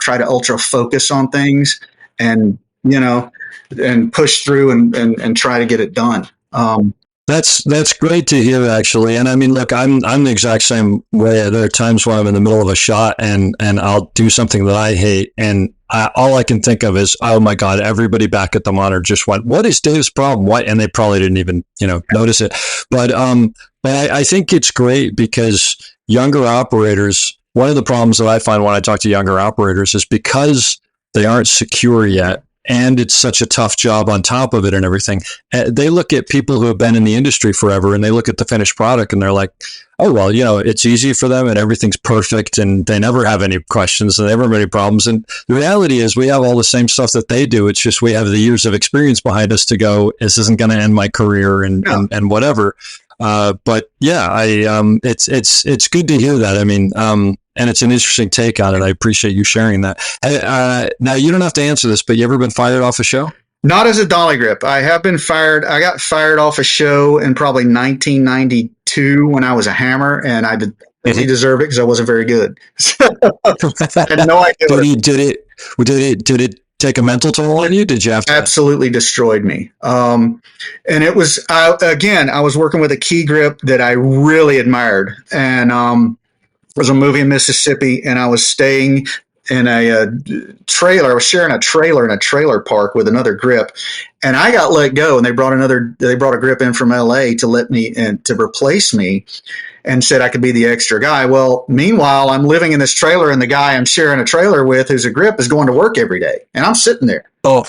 try to ultra focus on things, and and push through and try to get it done. That's great to hear, actually. And I mean, look, I'm the exact same way. There are times when I'm in the middle of a shot and I'll do something that I hate, and all I can think of is, oh my God, everybody back at the monitor just went, what is Dave's problem? What? And they probably didn't even, notice it. But I think it's great because younger operators, one of the problems that I find when I talk to younger operators is because they aren't secure yet, and it's such a tough job on top of it and everything. They look at people who have been in the industry forever, and they look at the finished product and they're like, oh, well, it's easy for them and everything's perfect and they never have any questions and they never have any problems. And the reality is we have all the same stuff that they do. It's just we have the years of experience behind us to go, this isn't going to end my career and whatever. But yeah, it's good to hear that. I mean, and it's an interesting take on it. I appreciate you sharing that. Now, you don't have to answer this, but you ever been fired off a show? Not as a dolly grip. I have been fired. I got fired off a show in probably 1992 when I was a hammer, and I didn't deserve it because I wasn't very good. I had no idea. Did it take a mental toll on you? Did you have to? Absolutely destroyed me. And it was, I was working with a key grip that I really admired. And it was a movie in Mississippi, and I was staying in a trailer. I was sharing a trailer in a trailer park with another grip, and I got let go, and they brought a grip in from LA to let me and to replace me, and said I could be the extra guy. Well, meanwhile, I'm living in this trailer, and the guy I'm sharing a trailer with, who's a grip, is going to work every day, and I'm sitting there. Oh,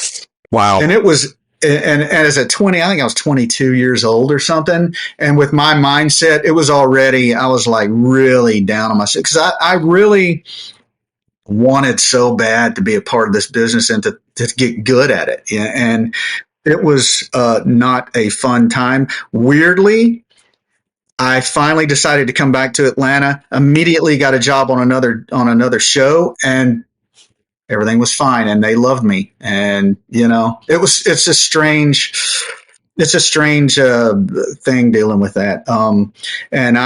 wow. And it was, and as a 20, I think I was 22 years old or something. And with my mindset, I was like really down on myself, because I really wanted so bad to be a part of this business and to get good at it. And it was not a fun time. Weirdly, I finally decided to come back to Atlanta, immediately got a job on another show, and everything was fine, and they loved me. And it's a strange thing dealing with that. And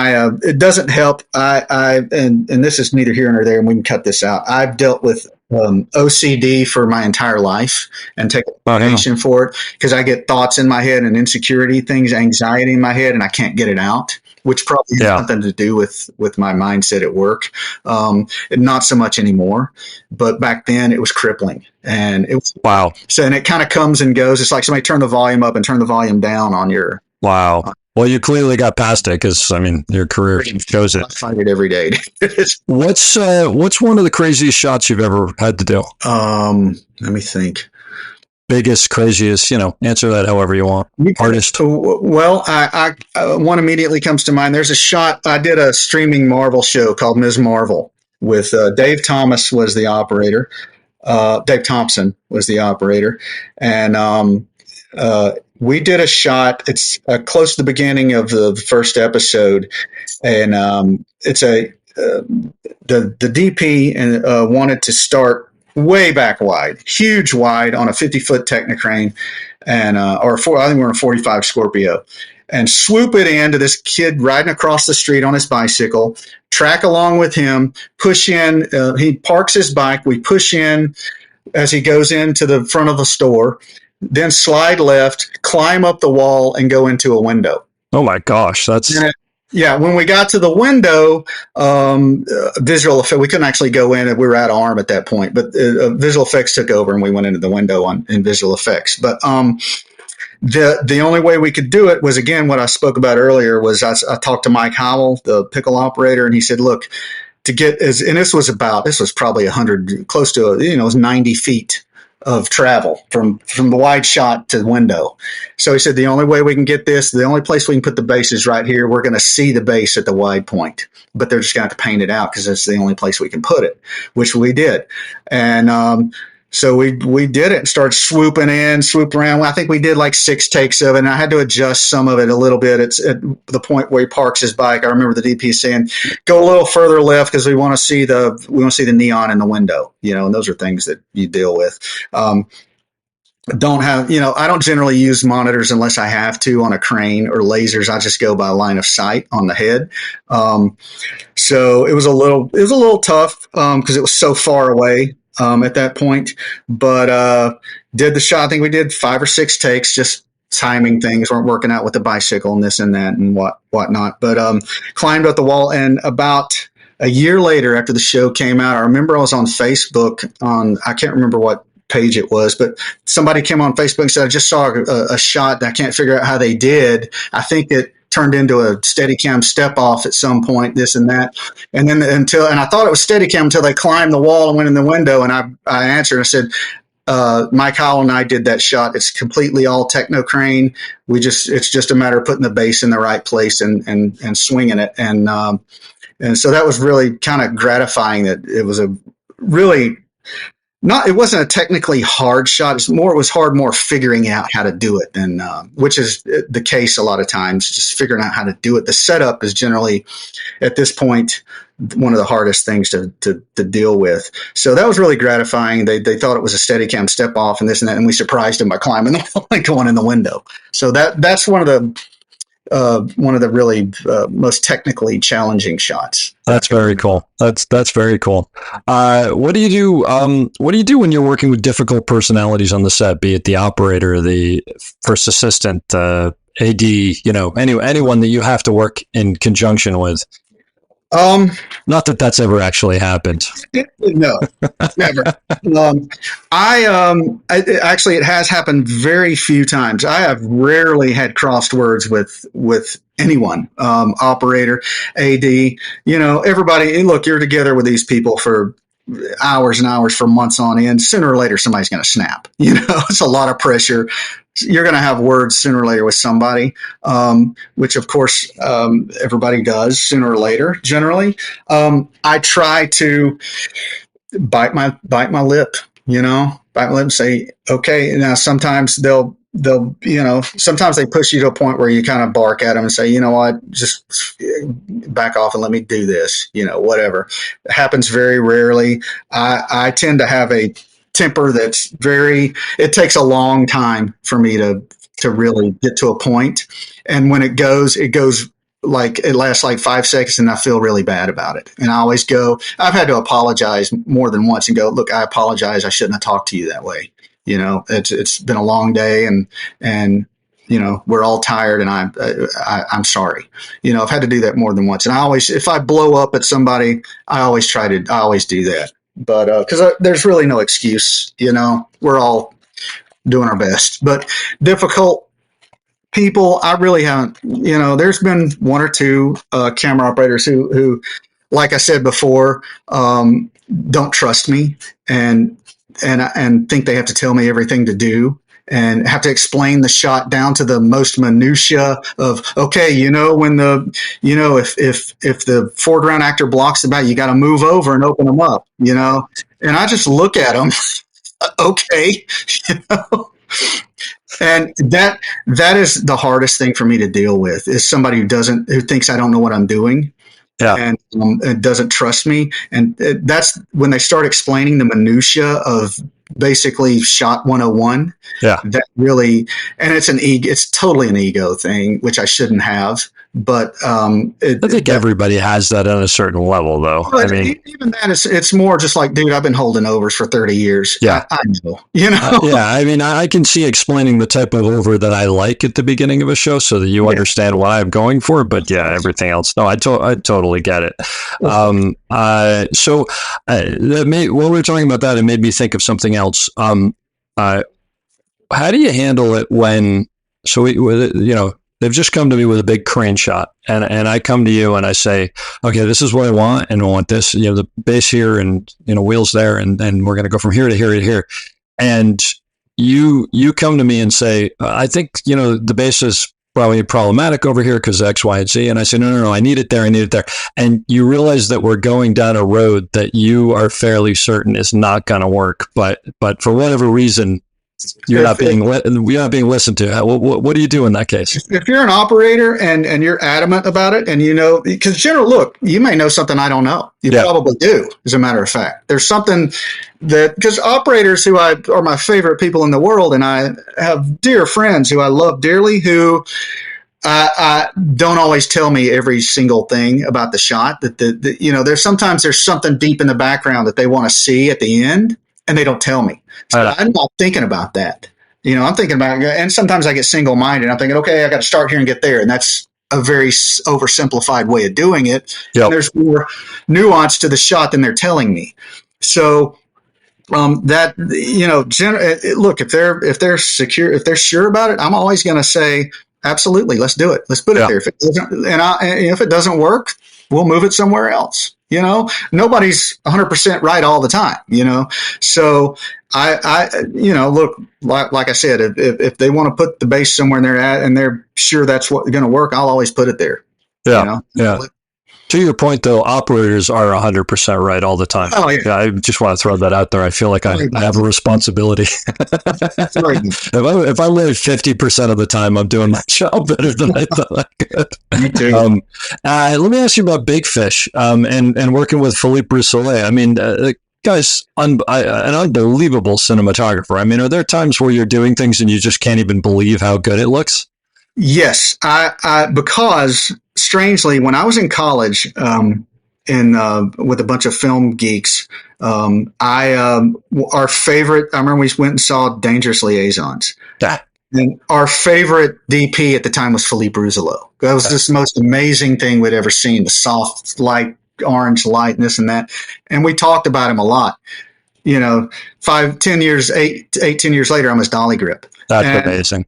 it doesn't help. And this is neither here nor there, and we can cut this out. I've dealt with OCD for my entire life and take medication for it because I get thoughts in my head and insecurity things, anxiety in my head, and I can't get it out, which probably has something to do with my mindset at work. Not so much anymore, but back then it was crippling. And it was wow. So, and it kind of comes and goes. It's like somebody turn the volume up and turn the volume down on your. Wow. Well, you clearly got past it because, I mean, your career shows it. I fight it every day. What's one of the craziest shots you've ever had to do? Let me think. Biggest, craziest, answer that however you want. Hardest. Well, I one immediately comes to mind. There's a shot. I did a streaming Marvel show called Ms. Marvel with Dave Thomas was the operator. Dave Thompson was the operator. And we did a shot. It's close to the beginning of the first episode. And it's the DP and wanted to start way back wide, huge wide on a 50-foot Technocrane, and I think we're on a 45 Scorpio, and swoop it into this kid riding across the street on his bicycle, track along with him, push in. He parks his bike. We push in as he goes into the front of a store, then slide left, climb up the wall, and go into a window. Oh my gosh, that's. Yeah, when we got to the window, visual effect, we couldn't actually go in. We were out of arm at that point, but visual effects took over, and we went into the window in visual effects. But the only way we could do it was, again, what I spoke about earlier was I talked to Mike Howell, the pickle operator, and he said, look, and this was probably 100, close to, it was 90 feet of travel from the wide shot to the window. So he said, the only way we can get this, the only place we can put the base is right here. We're going to see the base at the wide point, but they're just going to have to paint it out because that's the only place we can put it, which we did. And so we did it and started swooping around. I think we did like 6 takes of it, and I had to adjust some of it a little bit. It's at the point where he parks his bike. I remember the DP saying, "Go a little further left because we want to see the neon in the window." And those are things that you deal with. I don't generally use monitors unless I have to on a crane or lasers. I just go by line of sight on the head. So it was a little tough because it was so far away. At that point, but did the shot. I think we did 5 or 6 takes, just timing things weren't working out with the bicycle and this and that and whatnot. But climbed up the wall, and about a year later, after the show came out, I remember I was on Facebook I can't remember what page it was, but somebody came on Facebook and said, I just saw a shot that I can't figure out how they did. I think it turned into a Steadicam step off at some point, this and that. And then and I thought it was Steadicam until they climbed the wall and went in the window. And I answered, I said, Mike Howell and I did that shot. It's completely all Technocrane. It's just a matter of putting the base in the right place and swinging it. And so that was really kind of gratifying that it was a really, it wasn't a technically hard shot. It was more figuring out how to do it than, which is the case a lot of times, just figuring out how to do it. The setup is generally, at this point, one of the hardest things to deal with. So that was really gratifying. They thought it was a Steadicam step off and this and that, and we surprised them by climbing the wall and going in the window. So that's one of the really most technically challenging shots. That's very cool. That's very cool. What do you do? What do you do when you're working with difficult personalities on the set? Be it the operator, the first assistant, AD, anyone that you have to work in conjunction with. Not that that's ever actually happened. No, never. It has happened very few times. I have rarely had crossed words with anyone, operator, AD, everybody. Look, you're together with these people for hours and hours, for months on end. Sooner or later, somebody's going to snap. It's a lot of pressure. You're going to have words sooner or later with somebody, which of course everybody does sooner or later. Generally, I try to bite my lip, bite my lip and say, okay. Now sometimes they'll sometimes they push you to a point where you kind of bark at them and say, you know what, just back off and let me do this, whatever. It happens very rarely. I tend to have a temper that's it takes a long time for me to really get to a point. And when it goes like it lasts like 5 seconds and I feel really bad about it. And I've had to apologize more than once and go, look, I apologize. I shouldn't have talked to you that way. It's been a long day and we're all tired and I'm sorry. I've had to do that more than once. And if I blow up at somebody, I always do that. But, cause there's really no excuse, we're all doing our best, but difficult people. I really haven't, there's been one or two, camera operators who, like I said before, don't trust me and think they have to tell me everything to do and have to explain the shot down to the most minutia of, okay, when if the foreground actor blocks the back, you got to move over and open them up, and I just look at them. Okay. And that is the hardest thing for me to deal with is somebody who thinks I don't know what I'm doing. Yeah. And doesn't trust me. And that's when they start explaining the minutia of basically shot 101. Yeah. That really, and it's totally an ego thing, which I shouldn't have. But I think everybody has that on a certain level, though. But even that it's more just like, dude, I've been holding overs for 30 years. Yeah, I know. I can see explaining the type of over that I like at the beginning of a show, so that you understand what I'm going for. But everything else, no, I totally get it. When we were talking about that, it made me think of something else. How do you handle it when? They've just come to me with a big crane shot and I come to you and I say, okay, this is what I want. And I want this, the base here and, wheels there. And we're going to go from here to here to here. And you come to me and say, I think, the base is probably problematic over here because X, Y, and Z. And I say, no, I need it there. I need it there. And you realize that we're going down a road that you are fairly certain is not going to work. But for whatever reason, you're not being listened to. What do you do in that case? If you're an operator and you're adamant about it, and because look, you may know something I don't know. You probably do, as a matter of fact. There's something because operators who are my favorite people in the world, and I have dear friends who I love dearly, who I don't always tell me every single thing about the shot. There's sometimes there's something deep in the background that they want to see at the end, and they don't tell me. So I'm not thinking about that. I'm thinking about, and sometimes I get single-minded. I'm thinking, okay, I got to start here and get there. And that's a very oversimplified way of doing it. Yep. And there's more nuance to the shot than they're telling me. So look, if they're secure, if they're sure about it, I'm always going to say, absolutely, let's do it. Let's put it there. If it doesn't, if it doesn't work, we'll move it somewhere else. Nobody's 100% right all the time, So look, like I said, if they want to put the base somewhere they're at and they're sure that's what's going to work, I'll always put it there. Yeah. To your point, though, operators are 100% right all the time. Oh, yeah. I just want to throw that out there. I feel like I have a responsibility. If I live 50% of the time, I'm doing my job better than I thought I could. Me too. Let me ask you about Big Fish and working with Philippe Rousselet. I mean, guy's an unbelievable cinematographer. I mean, are there times where you're doing things and you just can't even believe how good it looks? Yes, because strangely, when I was in college, with a bunch of film geeks, our favorite. I remember we went and saw Dangerous Liaisons. And our favorite DP at the time was Philippe Rousselet. That was just the most amazing thing we'd ever seen. The soft light, orange light, and this and that. And we talked about him a lot. 10 years, 18 years later, I'm his dolly grip. That's amazing.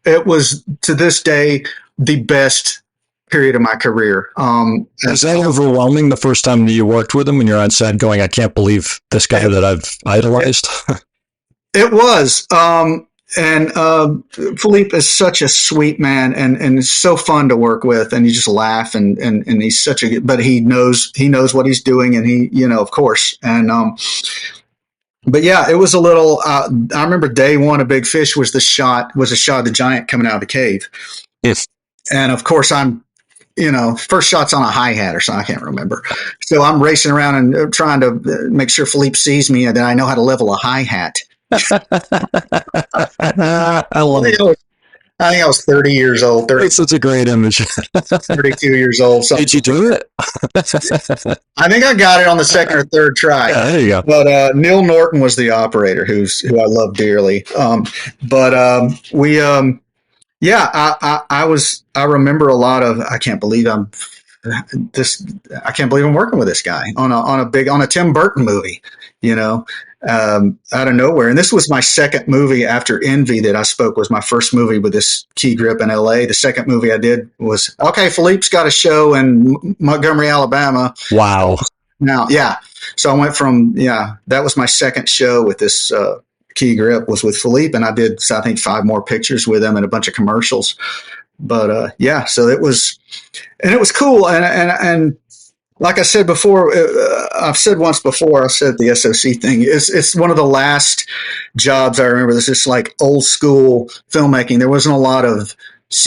It was to this day the best period of my career. Is that overwhelming the first time that you worked with him when you're on set going, I can't believe this guy that I've idolized? It was. And Philippe is such a sweet man and it's so fun to work with, and you just laugh and he's but he knows what he's doing, and he, of course. And but yeah, it was a little. I remember day one of Big Fish was a shot of the giant coming out of the cave. Yes. And of course, first shot's on a hi-hat or something. I can't remember. So I'm racing around and trying to make sure Philippe sees me and that I know how to level a hi-hat. I love it. I think I was 30 years old. It's such a great image. 32 years old. Did you do it? I think I got it on the second or third try. Yeah, there you go. But Neil Norton was the operator, who I love dearly. I remember a lot of. I can't believe I'm working with this guy on a Tim Burton movie. Out of nowhere. And this was my second movie after Envy that I spoke was my first movie with this key grip in LA. The second movie I did was, okay, Philippe's got a show in Montgomery, Alabama. Wow. Now, yeah. So I went from, that was my second show with this key grip was with Philippe. And I did, I think, 5 more pictures with him and a bunch of commercials. But so it was cool. And like I said before, I've said once before, I said the SOC thing. It's one of the last jobs I remember. This is like old school filmmaking. There wasn't a lot of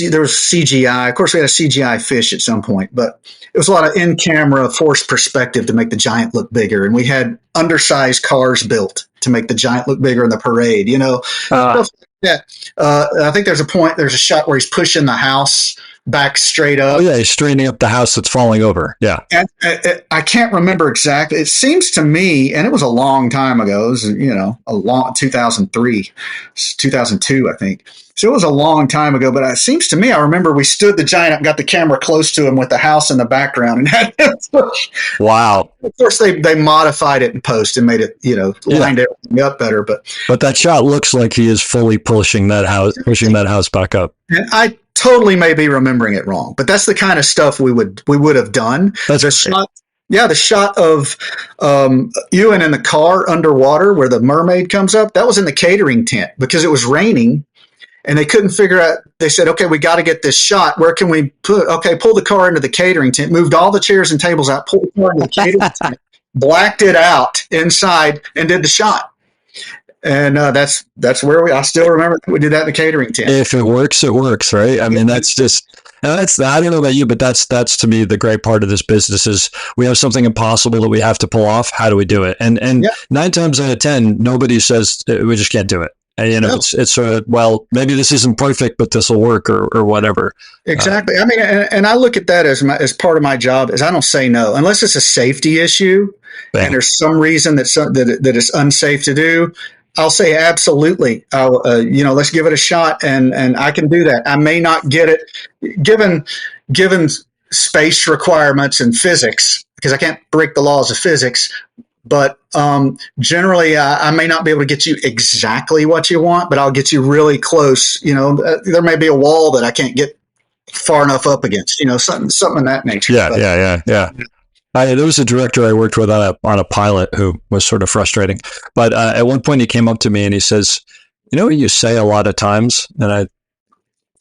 there was CGI. Of course, we had a CGI fish at some point, but it was a lot of in-camera forced perspective to make the giant look bigger. And we had undersized cars built to make the giant look bigger in the parade. Stuff like that. I think there's a shot where he's pushing the house back straight up. Oh yeah, he's straightening up the house that's falling over. Yeah, and I can't remember exactly. It seems to me, and it was a long time ago. It was 2003, 2002, I think. So it was a long time ago. But it seems to me, I remember we stood the giant up, and got the camera close to him with the house in the background, and had wow. Of course, they modified it in post and made it lined everything up better. But that shot looks like he is fully pushing that house back up. And I totally may be remembering it wrong, but that's the kind of stuff we would have done. That's the shot. Yeah, the shot of Ewan in the car underwater where the mermaid comes up, that was in the catering tent because it was raining and they couldn't figure out. They said, okay, we got to get this shot. Where can we pull the car into the catering tent, moved all the chairs and tables out, pulled the car into the catering tent, blacked it out inside and did the shot. And that's where I still remember we did that in the catering tent. If it works, it works, right? I mean, I don't know about you, but that's to me the great part of this business is we have something impossible that we have to pull off. How do we do it? And 9 times out of 10, nobody says we just can't do it. And it's well, maybe this isn't perfect, but this will work or whatever. Exactly. I mean, and I look at that as part of my job is I don't say no unless it's a safety issue and there's some reason that it's unsafe to do. I'll say absolutely. Let's give it a shot, and I can do that. I may not get it given space requirements and physics because I can't break the laws of physics. But generally, I may not be able to get you exactly what you want, but I'll get you really close. There may be a wall that I can't get far enough up against. Something of that nature. Yeah. There was a director I worked with on a pilot who was sort of frustrating. But at one point he came up to me and he says, what you say a lot of times? And I,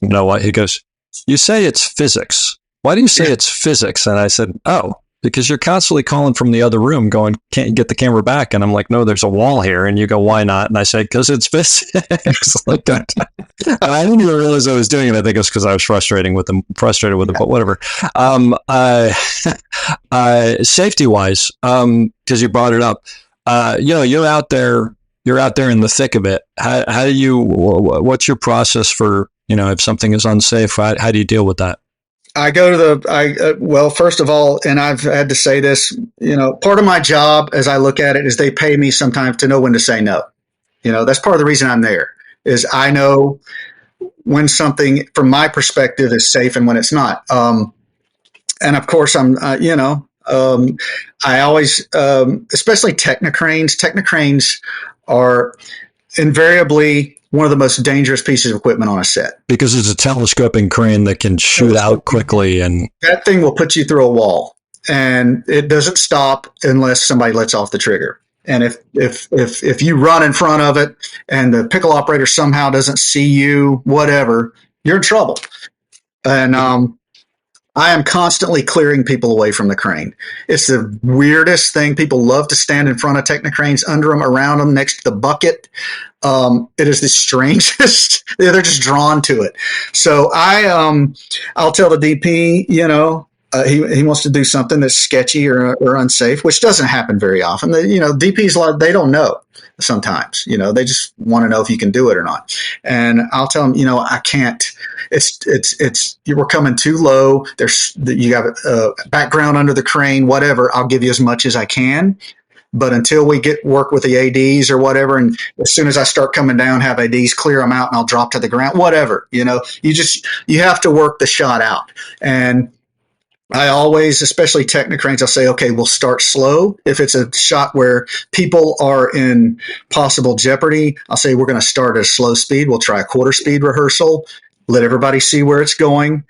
you know what? He goes, you say it's physics. Why do you say it's physics? And I said, oh, because you're constantly calling from the other room going, can't you get the camera back? And I'm like, no, there's a wall here. And you go, why not? And I say, because it's physics. Like that. I didn't even realize I was doing it. I think it was because I was frustrated with them, but whatever. Safety wise, because you brought it up, you're out there in the thick of it. How do you, what's your process for, if something is unsafe, how do you deal with that? I go to first of all, and I've had to say this, part of my job as I look at it is they pay me sometimes to know when to say no. That's part of the reason I'm there is I know when something from my perspective is safe and when it's not. And of course I always, especially Technicranes are invariably one of the most dangerous pieces of equipment on a set. Because it's a telescoping crane that can shoot out quickly. And that thing will put you through a wall. And it doesn't stop unless somebody lets off the trigger. And if you run in front of it and the pickle operator somehow doesn't see you, whatever, you're in trouble. And I am constantly clearing people away from the crane. It's the weirdest thing. People love to stand in front of Technocranes, under them, around them, next to the bucket. It is the strangest. They're just drawn to it. So I'll tell the DP, he wants to do something that's sketchy or unsafe, which doesn't happen very often. DPs, they don't know sometimes. They just want to know if you can do it or not. And I'll tell them, I can't. We're coming too low. You got a background under the crane, whatever. I'll give you as much as I can. But until we work with the ADs or whatever, and as soon as I start coming down, have ADs clear them out and I'll drop to the ground, whatever, you have to work the shot out. And I always, especially Technocranes, I'll say, okay, we'll start slow. If it's a shot where people are in possible jeopardy, I'll say we're going to start at a slow speed. We'll try a quarter speed rehearsal, let everybody see where it's going.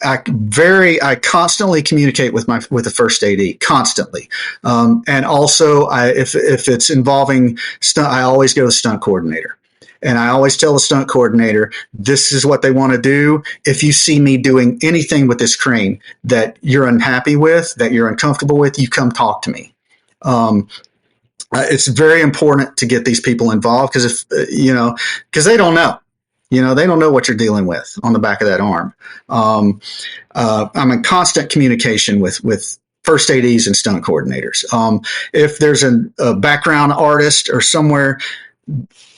I constantly communicate with the first AD constantly. And also if it's involving stunt, I always go to the stunt coordinator. And I always tell the stunt coordinator, this is what they want to do. If you see me doing anything with this crane that you're unhappy with, that you're uncomfortable with, you come talk to me. It's very important to get these people involved because because they don't know. They don't know what you're dealing with on the back of that arm. I'm in constant communication with first ADs and stunt coordinators. If there's a background artist or somewhere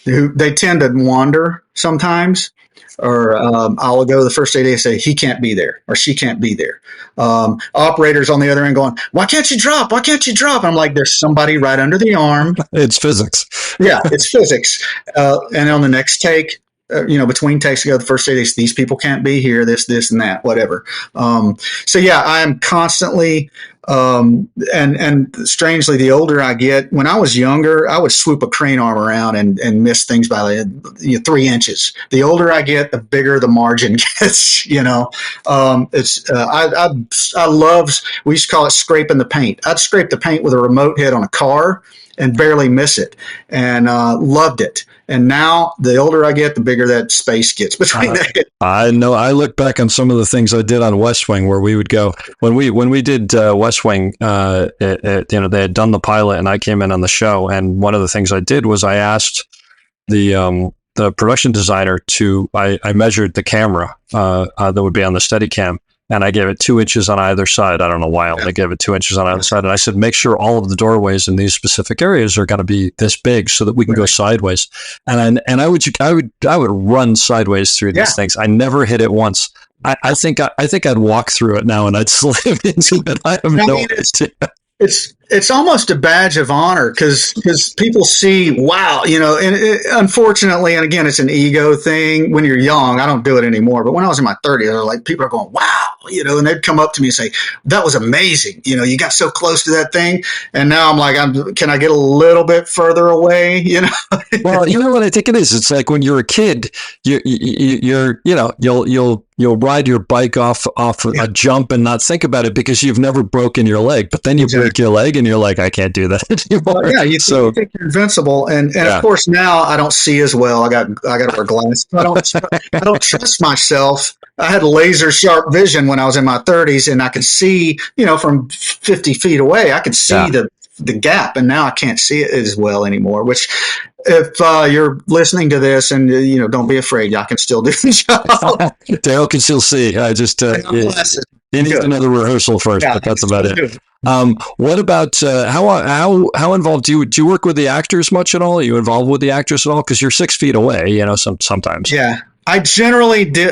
who they tend to wander sometimes, or I'll go to the first AD and say, he can't be there or she can't be there. Operators on the other end going, why can't you drop? Why can't you drop? I'm like, there's somebody right under the arm. It's physics. Yeah, it's physics. And on the next take, between takes, the first AD, these people can't be here, this, and that, whatever. So yeah, I am constantly, and strangely, the older I get, when I was younger, I would swoop a crane arm around and miss things by 3 inches. The older I get, the bigger the margin gets, I love, we used to call it scraping the paint. I'd scrape the paint with a remote hit on a car and barely miss it, and loved it. And now, the older I get, the bigger that space gets between the. I know. I look back on some of the things I did on West Wing, where we would go when we did West Wing. They had done the pilot, and I came in on the show. And one of the things I did was I asked the production designer I measured the camera that would be on the Steadicam. And I gave it 2 inches on either side. I don't know why I only gave it 2 inches on either side. And I said, make sure all of the doorways in these specific areas are going to be this big so that we can go sideways. And I would run sideways through these things. I never hit it once. I think I'd walk through it now and I'd slam into it. I have no idea. It's almost a badge of honor because people see, wow, and unfortunately, and again, it's an ego thing. When you're young, I don't do it anymore. But when I was in my 30s, they're like, people are going, wow, and they'd come up to me and say, that was amazing. You got so close to that thing. And now I'm like, can I get a little bit further away? Well, what I think it is. It's like when you're a kid, you'll ride your bike off a jump and not think about it because you've never broken your leg. But then you break your leg and you're like, I can't do that anymore. Well, yeah, you think you're invincible, and of course now I don't see as well. I got to wear glasses. I don't trust myself. I had laser sharp vision when I was in my 30s, and I could see, from 50 feet away. I could see the gap, and now I can't see it as well anymore. Which, if you're listening to this, and don't be afraid, I can still do the job. Darryl can still see. I just he needs another rehearsal first, but that's about it. What about how involved do you work with the actors much at all? Are you involved with the actors at all? Because you're 6 feet away, sometimes. Yeah, I generally do,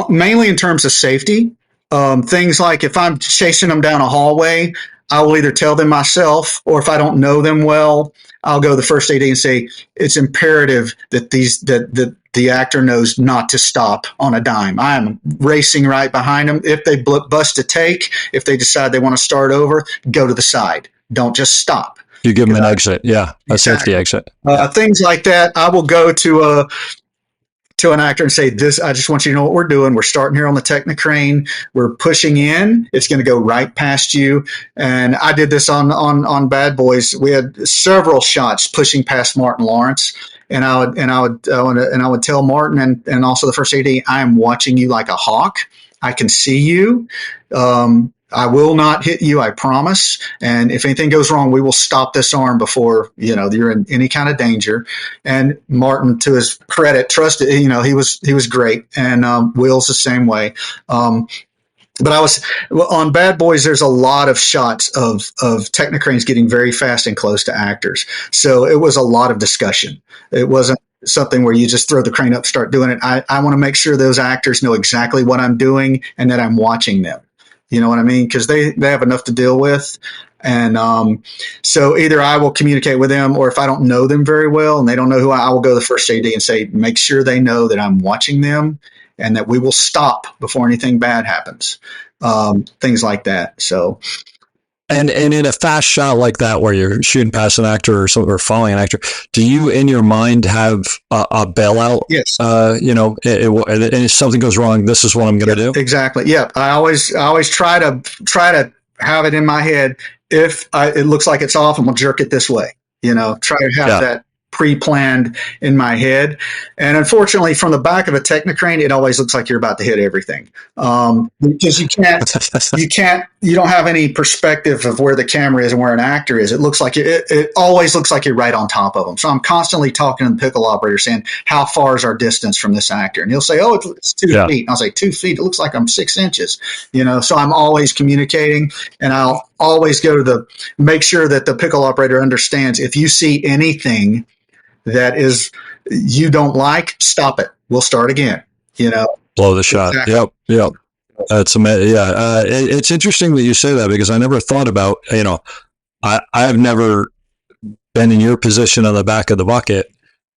mainly in terms of safety. Things like if I'm chasing them down a hallway, I will either tell them myself, or if I don't know them well, I'll go to the first AD and say, it's imperative that the actor knows not to stop on a dime. I am racing right behind them. If they bust a take, if they decide they want to start over, go to the side. Don't just stop. You give them an exit. Yeah, a safety exit. Things like that. I will go to an actor and say, this, I just want you to know what we're doing. We're starting here on the Technocrane. We're pushing in. It's going to go right past you. And I did this on Bad Boys. We had several shots pushing past Martin Lawrence. And I would tell Martin and also the first AD, I am watching you like a hawk. I can see you. I will not hit you, I promise. And if anything goes wrong, we will stop this arm before, you're in any kind of danger. And Martin, to his credit, trusted, he was great. And Will's the same way. But on Bad Boys, there's a lot of shots of Technocranes getting very fast and close to actors. So it was a lot of discussion. It wasn't something where you just throw the crane up, start doing it. I want to make sure those actors know exactly what I'm doing and that I'm watching them. You know what I mean? Because they have enough to deal with. And so either I will communicate with them, or if I don't know them very well and they don't know who I will go to the first AD and say, make sure they know that I'm watching them and that we will stop before anything bad happens. Things like that. So. And in a fast shot like that, where you're shooting past an actor or following an actor, do you in your mind have a bailout? Yes. And if something goes wrong, this is what I'm going to do. Exactly. Yeah. I always try to have it in my head. If it looks like it's off, I'm gonna jerk it this way. Try to have that pre-planned in my head. And unfortunately, from the back of a Technocrane, it always looks like you're about to hit everything. Because you don't have any perspective of where the camera is and where an actor is. It looks like it always looks like you're right on top of them. So I'm constantly talking to the pickle operator saying, how far is our distance from this actor? And he'll say, oh, it's 2 feet. And I'll say, 2 feet? It looks like I'm 6 inches. So I'm always communicating, and I'll always go to make sure that the pickle operator understands, if you see anything that is you don't like, stop it. We'll start again. Blow the shot. Exactly. Yep. That's amazing. Yeah. It's interesting that you say that, because I never thought about, I've never been in your position on the back of the bucket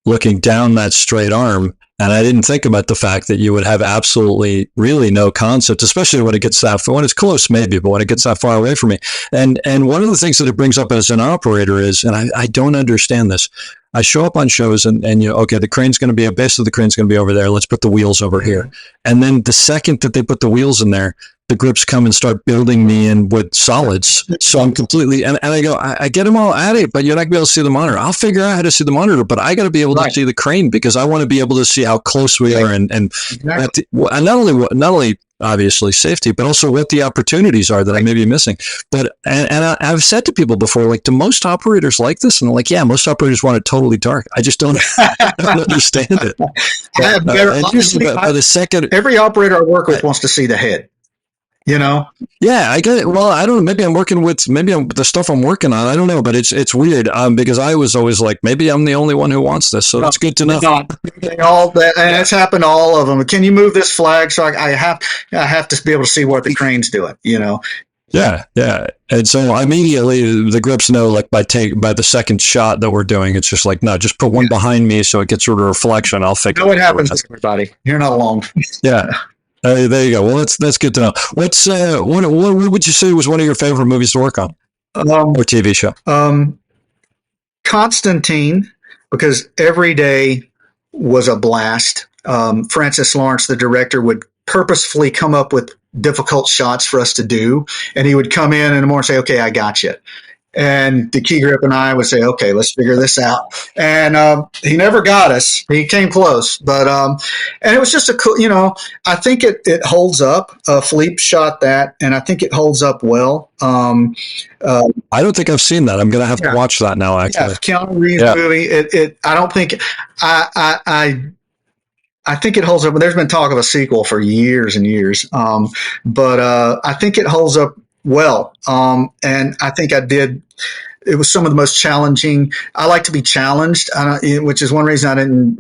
looking down that straight arm. And I didn't think about the fact that you would have absolutely really no concept, especially when it gets when it's close, maybe, but when it gets that far away from me. And one of the things that it brings up as an operator is, and I don't understand this, I show up on shows and the crane's going to be, a base of the crane's going to be over there. Let's put the wheels over here. And then the second that they put the wheels in there, the grips come and start building me in with solids. So I'm completely, and I go, I get them all at it, but you're not going to be able to see the monitor. I'll figure out how to see the monitor, but I got to be able to see the crane, because I want to be able to see how close we are and not only obviously safety, but also what the opportunities are that I may be missing. But, and I've said to people before, like, do most operators like this? And they're like, yeah, most operators want it totally dark. I just don't, I don't understand it. Every operator I work with wants to see the head. Yeah, I get it. Well, I don't know. Maybe I'm the stuff I'm working on. I don't know, but it's weird because I was always like, maybe I'm the only one who wants this. So that's good to know. And it's happened to all of them. Can you move this flag? So I have to be able to see what the crane's doing, Yeah. And so immediately the grips know, like by the second shot that we're doing, it's just like, no, just put one behind me so it gets rid of reflection. I'll fix it. What happens to everybody. You're not alone. Yeah. There you go. Well, that's good to know. What's what would you say was one of your favorite movies to work on, or TV show? Constantine, because every day was a blast. Francis Lawrence, the director, would purposefully come up with difficult shots for us to do, and he would come in the morning and say, "Okay, I got you." And the key grip and I would say, okay, let's figure this out. And he never got us. He came close. But and it was just a cool, I think it holds up. Philippe shot that, and I think it holds up well. I don't think I've seen that. I'm going to have to watch that now, actually. Yeah, Keanu Reeves movie. I don't think I think it holds up. There's been talk of a sequel for years and years. But I think it holds up well. And I think it was some of the most challenging. I like to be challenged, which is one reason I didn't,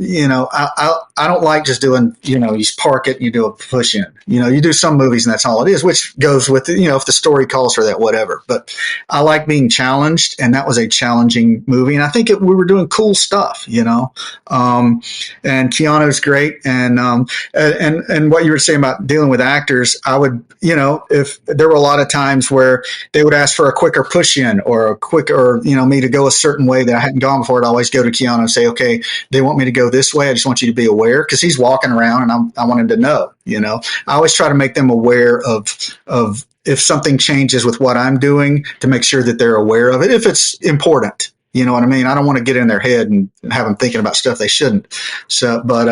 I don't like just doing, you park it and you do a push in, you do some movies and that's all it is, which goes with, if the story calls for that, whatever. But I like being challenged, and that was a challenging movie. And I think we were doing cool stuff, and Keanu's great. And what you were saying about dealing with actors, I would, if there were a lot of times where they would ask for a quicker push in or me to go a certain way that I hadn't gone before, I'd always go to Keanu and say, okay, they want me to go this way. I just want you to be aware, because he's walking around and I want him to know, I always try to make them aware of if something changes with what I'm doing, to make sure that they're aware of it, if it's important, You know what I mean? I don't want to get in their head and have them thinking about stuff they shouldn't. So, but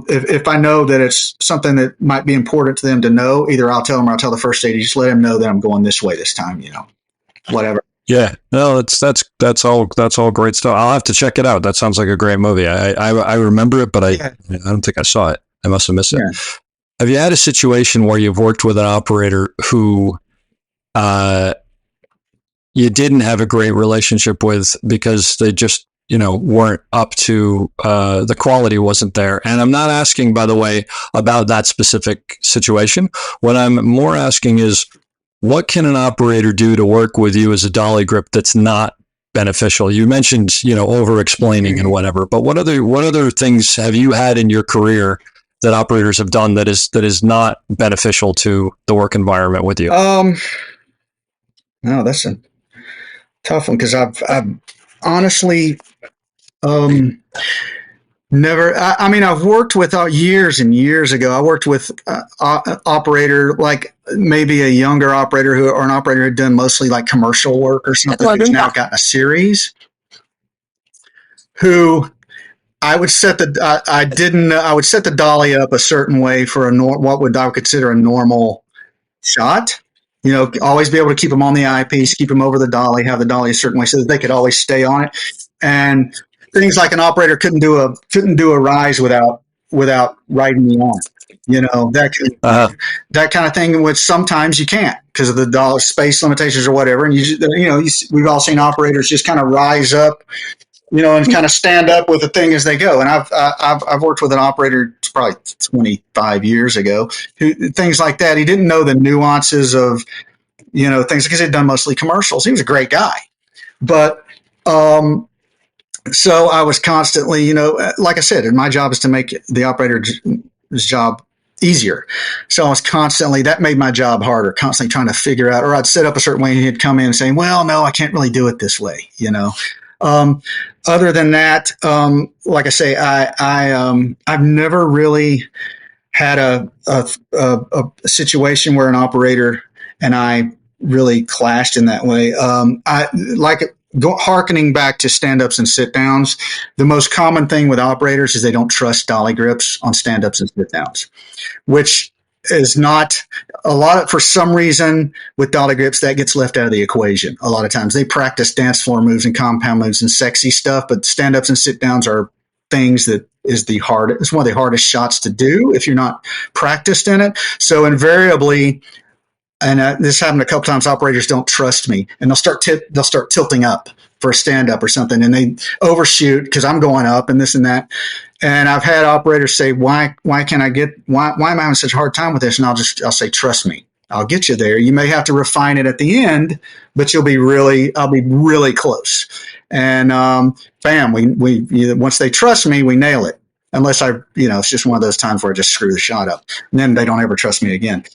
if I know that it's something that might be important to them to know, either I'll tell them or I'll tell the first aide, just let them know that I'm going this way this time, whatever. Yeah, no, that's all great stuff. I'll have to check it out. That sounds like a great movie. I remember it, but I don't think I saw it. I must have missed it. Yeah. Have you had a situation where you've worked with an operator who you didn't have a great relationship with because they just, weren't up to, the quality wasn't there? And I'm not asking, by the way, about that specific situation. What I'm more asking is, what can an operator do to work with you as a dolly grip that's not beneficial? You mentioned, over explaining and whatever, but what other things have you had in your career that operators have done that is not beneficial to the work environment with you? No, that's a tough one, because I've honestly never. I've worked with years and years ago. I worked with operator, like maybe a younger operator or an operator who had done mostly like commercial work or something, who's now gotten a series. Who I would set I would set the dolly up a certain way for what would I consider a normal shot. Always be able to keep them on the eyepiece, keep them over the dolly, have the dolly a certain way so that they could always stay on it. And things like an operator couldn't do a rise without riding me on. That kind of thing, which sometimes you can't because of the dollar space limitations or whatever. And we've all seen operators just kind of rise up, and kind of stand up with the thing as they go. And I've worked with an operator probably 25 years ago who things like that. He didn't know the nuances of, things because he'd done mostly commercials. He was a great guy, but, so I was constantly, like I said, and my job is to make the operator's job easier. So I was that made my job harder, constantly trying to figure out, or I'd set up a certain way and he'd come in and say, well, no, I can't really do it this way, Other than that, like I say, I've never really had a situation where an operator and I really clashed in that way. Harkening back to stand-ups and sit-downs, the most common thing with operators is they don't trust dolly grips on stand-ups and sit-downs, which is not for some reason with dolly grips that gets left out of the equation. A lot of times they practice dance floor moves and compound moves and sexy stuff, but stand-ups and sit-downs are things that it's one of the hardest shots to do if you're not practiced in it. So invariably, and this happened a couple times, operators don't trust me, and they'll start tilting up for a stand up or something, and they overshoot because I'm going up and this and that. And I've had operators say, why am I having such a hard time with this? And I'll say, trust me, I'll get you there. You may have to refine it at the end, but I'll be really close. And bam, we once they trust me, we nail it. Unless it's just one of those times where I just screw the shot up, and then they don't ever trust me again.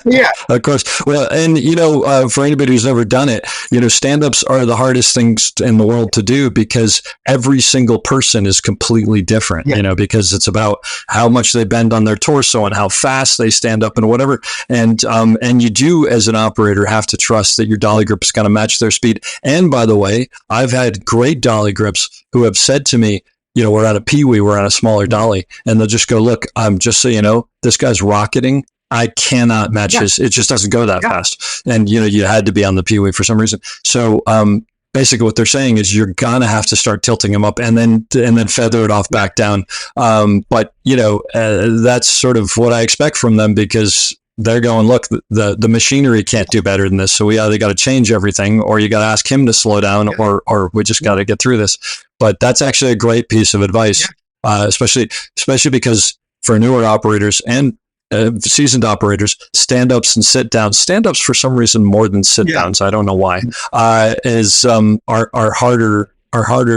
Yeah, of course. Well, and for anybody who's never done it, stand-ups are the hardest things in the world to do because every single person is completely different. Yeah. Because it's about how much they bend on their torso and how fast they stand up and whatever. And you do, as an operator, have to trust that your dolly grip is going to match their speed. And by the way, I've had great dolly grips who have said to me, we're on a peewee, we're on a smaller dolly, and they'll just go, look, just so you know, this guy's rocketing. I cannot match his. It just doesn't go that fast. And, you had to be on the peewee for some reason. So basically what they're saying is you're going to have to start tilting him up and then feather it off back down. But, that's sort of what I expect from them because they're going, look, the machinery can't do better than this. So we either got to change everything or you got to ask him to slow down or we just got to get through this. But that's actually a great piece of advice, especially because for newer operators and seasoned operators, stand-ups and sit-downs, stand-ups for some reason more than sit-downs, I don't know why, are harder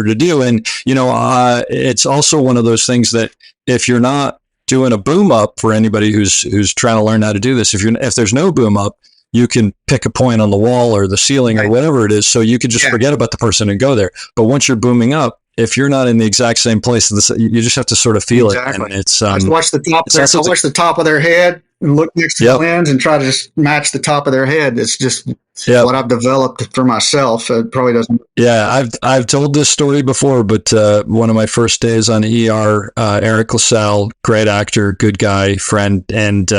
to do. And, it's also one of those things that if you're not doing a boom up for anybody who's trying to learn how to do this, if there's no boom up, you can pick a point on the wall or the ceiling or whatever it is. So you could just forget about the person and go there. But once you're booming up, if you're not in the exact same place, you just have to sort of feel it. And it's watch the top of their head look next to the lens and try to just match the top of their head. It's just what I've developed for myself. It probably doesn't. Yeah, I've told this story before, but one of my first days on ER, Eric LaSalle, great actor, good guy, friend, and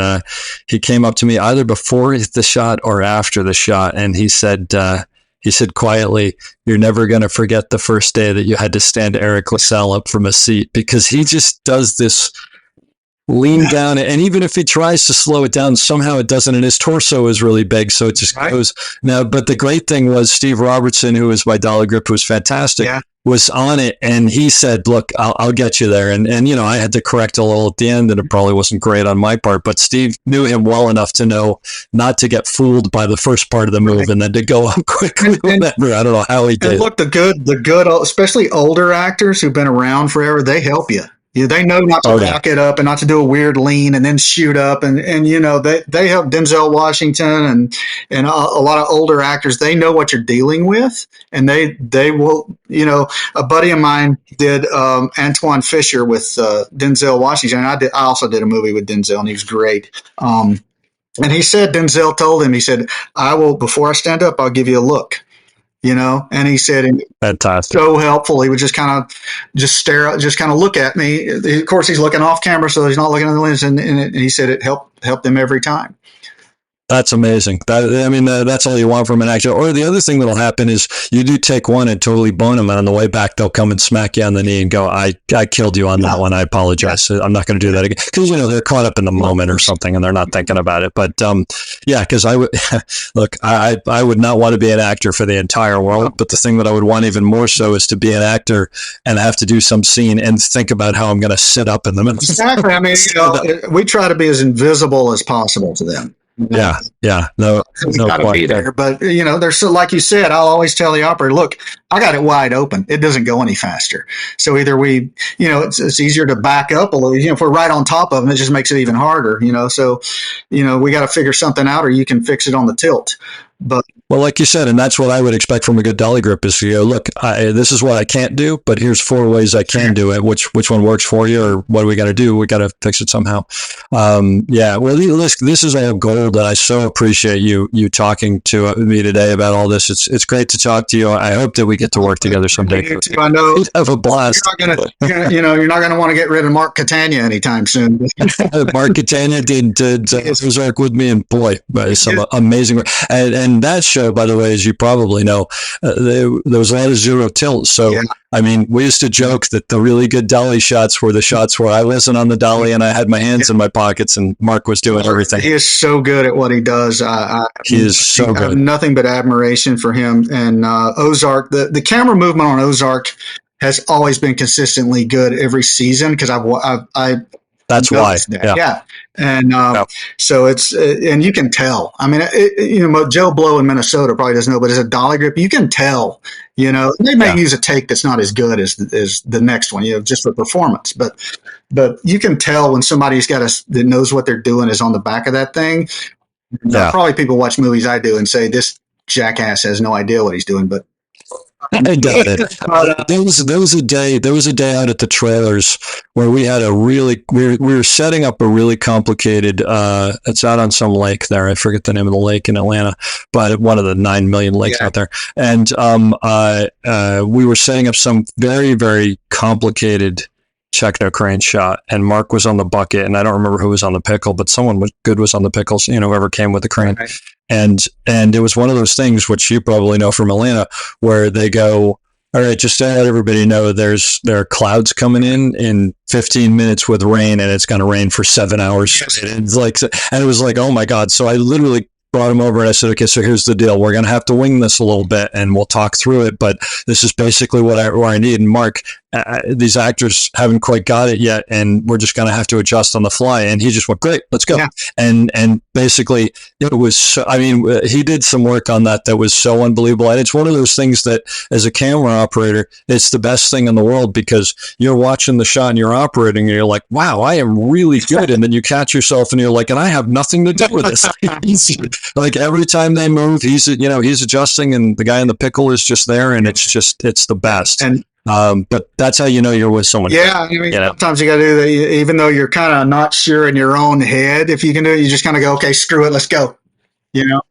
he came up to me either before the shot or after the shot, and he said quietly, "You're never going to forget the first day that you had to stand Eric LaSalle up from a seat," because he just does this lean down, and even if he tries to slow it down, somehow it doesn't, and his torso is really big, so it just goes. Now, but the great thing was Steve Robertson, who was my dolly grip, who was fantastic, was on it, and he said, "Look, I'll get you there." And I had to correct a little at the end, and it probably wasn't great on my part, but Steve knew him well enough to know not to get fooled by the first part of the move, and then to go up quickly. Whatever. I don't know how he did. And look, the good, especially older actors who've been around forever, they help you. They know not to back it up and not to do a weird lean and then shoot up. And they help Denzel Washington and a lot of older actors. They know what you're dealing with, and they will, a buddy of mine did Antoine Fisher with Denzel Washington. I also did a movie with Denzel, and he was great. And he said, Denzel told him, he said, before I stand up, I'll give you a look. And he said, fantastic, so helpful. He would just kind of stare, just kind of look at me. Of course, he's looking off camera, so he's not looking at the lens. And he said it helped him every time. That's amazing. That's all you want from an actor. Or the other thing that'll happen is you do take one and totally bone them, and on the way back they'll come and smack you on the knee and go, "I killed you on that one. I apologize. I'm not going to do that again." Because they're caught up in the moment or something, and they're not thinking about it. But because I would look, I would not want to be an actor for the entire world. But the thing that I would want even more so is to be an actor and have to do some scene and think about how I'm going to sit up in the middle. Exactly. We try to be as invisible as possible to them. Yeah. No quite there. But there's like you said, I'll always tell the operator, look, I got it wide open. It doesn't go any faster. So either we, it's easier to back up a little. If we're right on top of them, it just makes it even harder. So we got to figure something out, or you can fix it on the tilt. But well, like you said, and that's what I would expect from a good dolly grip is to go, look, this is what I can't do, but here's 4 ways I can do it. Which one works for you, or what do we got to do? We got to fix it somehow. Well, this is all gold, and I so appreciate you talking to me today about all this. It's great to talk to you. I hope that we get to work together someday. I know. We'd have a blast. You're not going to want to get rid of Mark Catania anytime soon. Mark Catania did work with me, and boy, some amazing work. And that show, by the way, as you probably know, there was a lot of zero tilt. So, we used to joke that the really good dolly shots were the shots where I wasn't on the dolly and I had my hands in my pockets and Mark was doing everything. He is so good at what he does. He is so good. I have nothing but admiration for him. And Ozark, the camera movement on Ozark has always been consistently good every season because that's why. Yeah. And so it's, and you can tell. Joe Blow in Minnesota probably doesn't know, but as a dolly grip, you can tell, they may use a take that's not as good as the next one, just for performance. But you can tell when somebody's that knows what they're doing is on the back of that thing. Probably people watch movies I do and say, this jackass has no idea what he's doing, but I doubt it. There was a day out at the trailers where we had we were setting up a really complicated, it's out on some lake there. I forget the name of the lake in Atlanta, but one of the 9 million lakes out there. And we were setting up some very, very complicated techno crane shot, and Mark was on the bucket, and I don't remember who was on the pickle, but someone was on the pickles, whoever came with the crane. Right. And it was one of those things, which you probably know from Atlanta, where they go, all right, just to let everybody know, there are clouds coming in 15 minutes with rain, and it's going to rain for 7 hours. Yes. And it was like, oh my God. So I literally brought him over and I said, okay, so here's the deal. We're going to have to wing this a little bit and we'll talk through it, but this is basically what I need. And Mark, these actors haven't quite got it yet, and we're just going to have to adjust on the fly. And he just went, great, let's go. Yeah. And basically it was, he did some work on that was so unbelievable. And it's one of those things that as a camera operator, it's the best thing in the world, because you're watching the shot and you're operating and you're like, wow, I am really good. And then you catch yourself and you're like, and I have nothing to do with this. Like every time they move, he's adjusting, and the guy in the pickle is just there, and it's the best. And But that's how you know you're with someone. Yeah, I mean, sometimes you got to do that, even though you're kind of not sure in your own head if you can do it. You just kind of go, okay, screw it, let's go.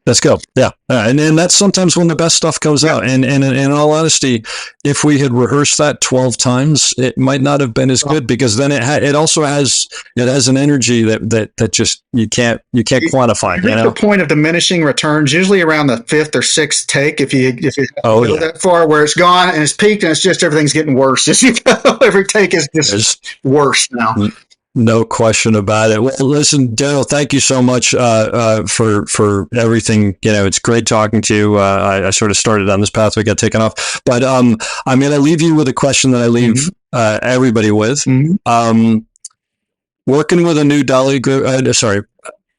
Let's go. Yeah. And that's sometimes when the best stuff comes out. And in all honesty, if we had rehearsed that 12 times, it might not have been as good, because then it also has an energy that just you can't quantify. You reach the point of diminishing returns usually around the 5th or 6th take, if you go that far, where it's gone and it's peaked and it's just everything's getting worse as you go. Every take is just worse now. No question about it. Well, listen, Darryl, thank you so much for everything. It's great talking to you. I sort of started on this pathway, got taken off, but I'm going to leave you with a question that I leave everybody with. Mm-hmm. Working with a new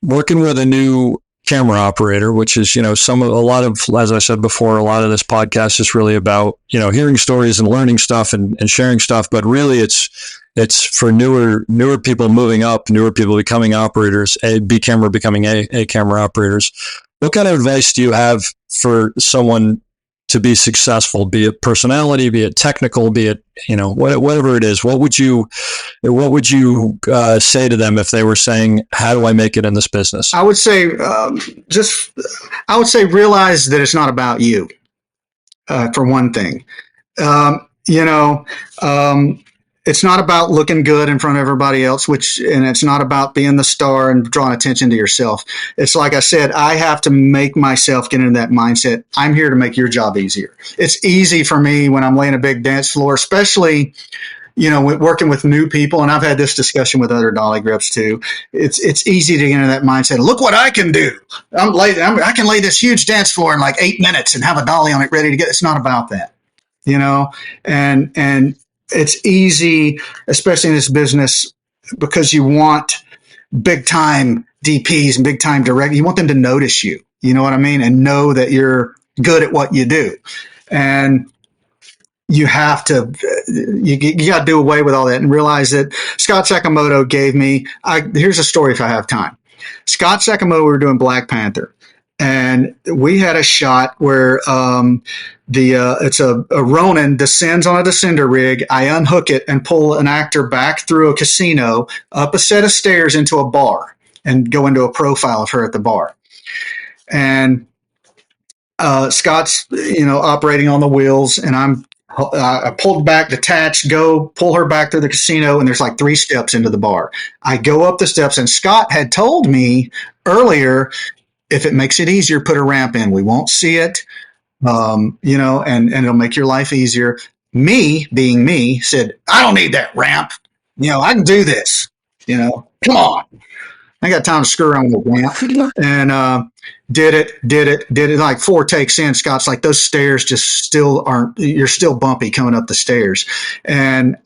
working with a new camera operator, which is, as I said before, a lot of this podcast is really about, hearing stories and learning stuff and sharing stuff, but really it's for newer people moving up, newer people becoming operators, becoming A camera operators. What kind of advice do you have for someone to be successful, be it personality, be it technical, be it, whatever it is? What would you say to them if they were saying, how do I make it in this business? I would say, realize that it's not about you, for one thing. It's not about looking good in front of everybody else, and it's not about being the star and drawing attention to yourself. It's like I said, I have to make myself get into that mindset. I'm here to make your job easier. It's easy for me when I'm laying a big dance floor, especially, working with new people. And I've had this discussion with other Dolly grips too. It's easy to get into that mindset. Look what I can do. I can lay this huge dance floor in like 8 minutes and have a Dolly on it ready to get. It's not about that, and it's easy, especially in this business, because you want big time DPs and big time directors. You want them to notice you, you know what I mean? And know that you're good at what you do. And you have to, you got to do away with all that and realize that Scott Sakamoto gave me, here's a story if I have time. Scott Sakamoto, we were doing Black Panther, and we had a shot where, it's a Ronin descends on a descender rig. I unhook it and pull an actor back through a casino, up a set of stairs into a bar, and go into a profile of her at the bar. And Scott's, operating on the wheels, and I pulled back, detached, pull her back through the casino, and there's like 3 steps into the bar. I go up the steps, and Scott had told me earlier, if it makes it easier, put a ramp in. We won't see it. And it'll make your life easier. Me, being me, said, I don't need that ramp. I can do this. Come on. I got time to screw around with a ramp. And did it. Like 4 takes in, Scott's like, those stairs just you're still bumpy coming up the stairs. And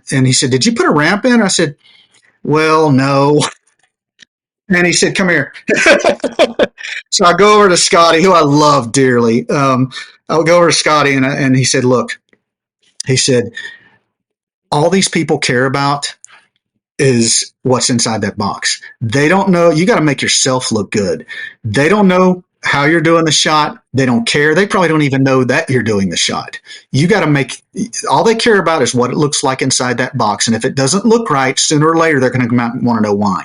he said, did you put a ramp in? I said, well, no. And he said, come here. So I go over to Scotty, who I love dearly. I'll go over to Scotty, and he said, look, all these people care about is what's inside that box. They don't know. You got to make yourself look good. They don't know how you're doing the shot. They don't care. They probably don't even know that you're doing the shot. You got to all they care about is what it looks like inside that box. And if it doesn't look right, sooner or later, they're going to come out and want to know why.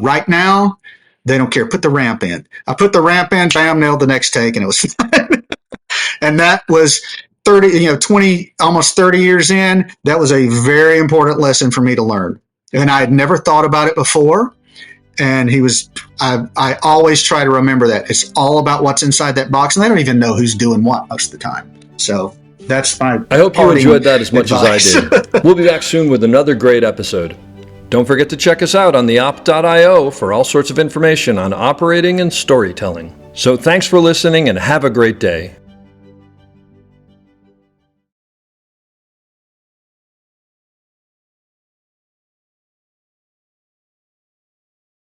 Right now, they don't care. Put the ramp in. I put the ramp in, bam, nailed the next take, and it was fine. And that was 20, almost 30 years in. That was a very important lesson for me to learn. And I had never thought about it before. And I always try to remember that. It's all about what's inside that box, and they don't even know who's doing what most of the time. So that's my I hope you enjoyed that as much as I did. We'll be back soon with another great episode. Don't forget to check us out on theop.io for all sorts of information on operating and storytelling. So thanks for listening, and have a great day.